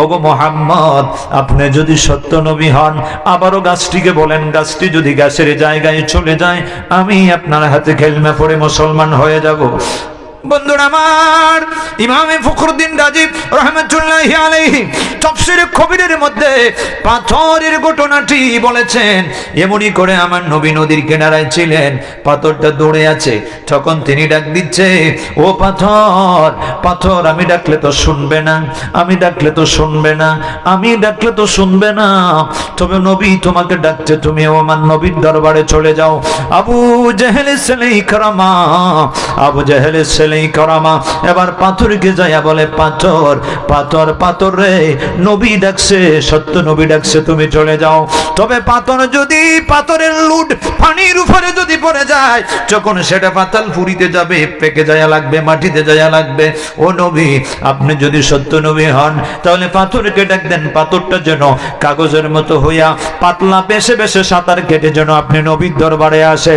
ওগো মুহাম্মদ, আপনি যদি সত্য নবী হন, আবারও গাছটিকে বলেন, গাছটি যদি গাছের জায়গায় চলে যায়, আমি আপনার হাতে কালিমা পড়ে মুসলমান হয়ে যাব। বন্ধুরা আমার, ইমামে ফখরুদ্দিন রাজি রাহমাতুল্লাহি আলাইহি তাফসীরে কবিরের মধ্যে পাথরের ঘটনাটি বলেছেন। এমনি করে আমার নবী নদীর কিনারায় ছিলেন, পাথরটা দৌড়ে আছে, তখন তিনি ডাক দিচ্ছে, ও পাথর, পাথর, আমি ডাকলে তো শুনবে না, আমি ডাকলে তো শুনবে না, আমি ডাকলে তো শুনবে না, তবে নবী তোমাকে ডাকছে, তুমি আমার নবীর দরবারে চলে যাও। আবু জাহেলের ছেলে ইকরামা, আবু জাহেলের ছেলে ইকরামা এবার পাথরকে যাইয়া বলে, পাথর, পাথর, পাথর রে, নবী ডাকছে, সত্য নবী ডাকছে, তুমি চলে যাও। তবে পাথর যদি পাথরের লুট পানির উপরে যদি পড়ে যায়, যখন সেটা পাতাল পুরিতে যাবে, পেকে যায়া লাগবে, মাটিতে যায়া লাগবে। ও নবী, আপনি যদি সত্য নবী হন, তাহলে পাথরকে ডাক দেন, পাথরটা যেন কাগজের মতো হইয়া পাতলা বেশে বেশে সাঁতার কেটে যেন আপনি নবীর দরবারে আসে।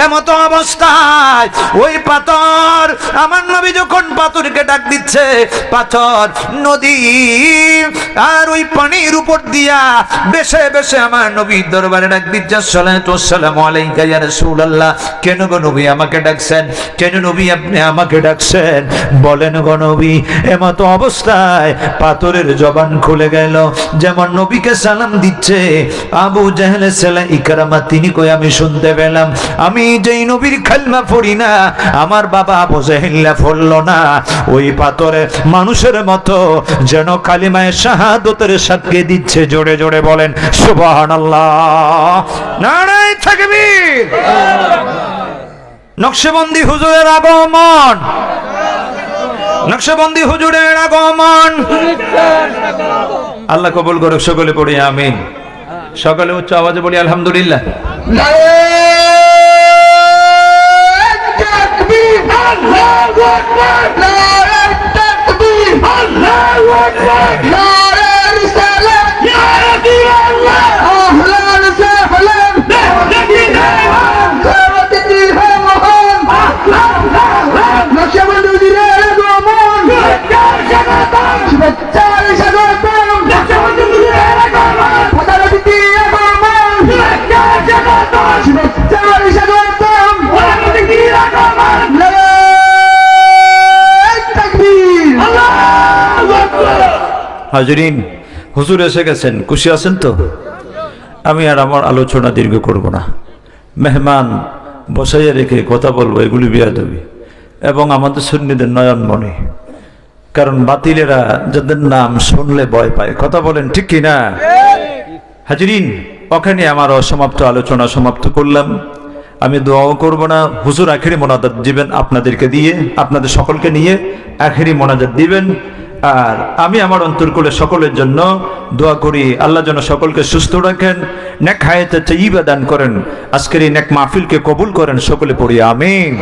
এমত অবস্থায় ওই পাথর, আমার নবী যখন পাথরকে ডাক দিচ্ছে, পাথর নদী আর ওই পানির উপর দিয়া বেশে বেশে আমার নবীর দরবারে ডাক দিচ্ছে, আসসালাতু আসসালামু আলাইকা ইয়া রাসূলুল্লাহ। কেন গো নবী আমাকে ডাকছেন? কেন নবী আপনি আমাকে ডাকছেন? বলেন গো নবী। এমত অবস্থায় পাথরের জবান খুলে গেল, যেমন নবীকে সালাম দিচ্ছে আবু জাহেলের ছেলে ইকরামা, তিনি কই আমি শুনতে পেলাম, আমি যেই নবীর কালিমা পড়ি না, আমার বাবা আবু জাহেল্লা পড়ল না, ওই পাথরে মানুষের মতো যেন কালিমায়ে শাহাদাতের সাক্ষী দিচ্ছে। জোরে জোরে বলেন সুবহানাল্লাহ, নারায়ে তাকবীর। নকশবন্দি হুজুরের আগমন, নকশবন্দি হুজুরের আগমন। আল্লাহ কবুল করুক, সকলে পড়ি আমিন। সকলে উচ্চ আওয়াজে বলি আলহামদুলিল্লাহ। হাজরিন, হুজুর এসে গেছেন, খুশি আছেন তো? আমি আর আমার আলোচনা দীর্ঘ করব না। মেহমান বসাইয়া রেখে কথা বলবো, এগুলি বিয়াদবি এবং আমাদের সুন্নিদের নয়নমণি। কারণ বাতিলেরা যাদের নাম শুনলে ভয় পায়, কথা বলেন ঠিক কিনা? হাজরিন, ওখানে আমার অসমাপ্ত আলোচনা সমাপ্ত করলাম। আমি দোয়াও করব না। হুজুর আখেরি মোনাজাত দিবেন আপনাদেরকে দিয়ে, আপনাদের সকলকে নিয়ে আখেরি মোনাজাত দিবেন। আর আমি আমার অন্তরকুলে সকলের জন্য দোয়া করি, আল্লাহ যেন সকলকে সুস্থ রাখেন, নেক হায়াতে তাইয়্যিবা দান করেন, আজকের এই নেক মাহফিলকে কবুল করেন, সকলে পড়ি আমিন।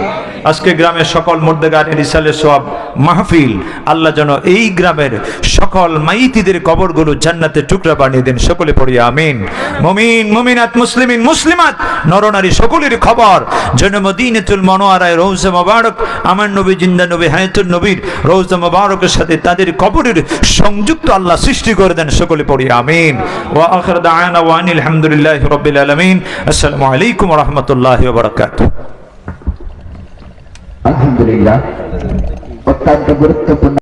আজকে গ্রামের সকল মুর্দাগানের ইসালে সওয়াব মাহফিল, আল্লাহ যেন এই গ্রামের সকল মাইতিদের কবরগুলো জান্নাতের টুকরা বানিয়ে দেন, সকলে পড়ি আমিন। মুমিন মুমিনাত, মুসলিমিন মুসলিমাত, নরনারী সকলের খবর যেন মদিনাতুল মুনাওয়ারায় রওজা মুবারক, আমার নবী জিন্দা নবী হায়াতুন নবীর রওজা মুবারকের সাথে তাদের কবরের সংযুক্ত আল্লাহ সৃষ্টি করে দেন, সকলে পড়ি আমিন। ওয়া আখির দাওয়ানা ওয়া আনিল হামদুলিল্লাহি রাব্বিল আলামিন। আসসালামু আলাইকুম ওয়া রাহমাতুল্লাহি ওয়া বারাকাতুহু। আলহামদুলিল্লাহ অত্যন্ত গুরুত্বপূর্ণ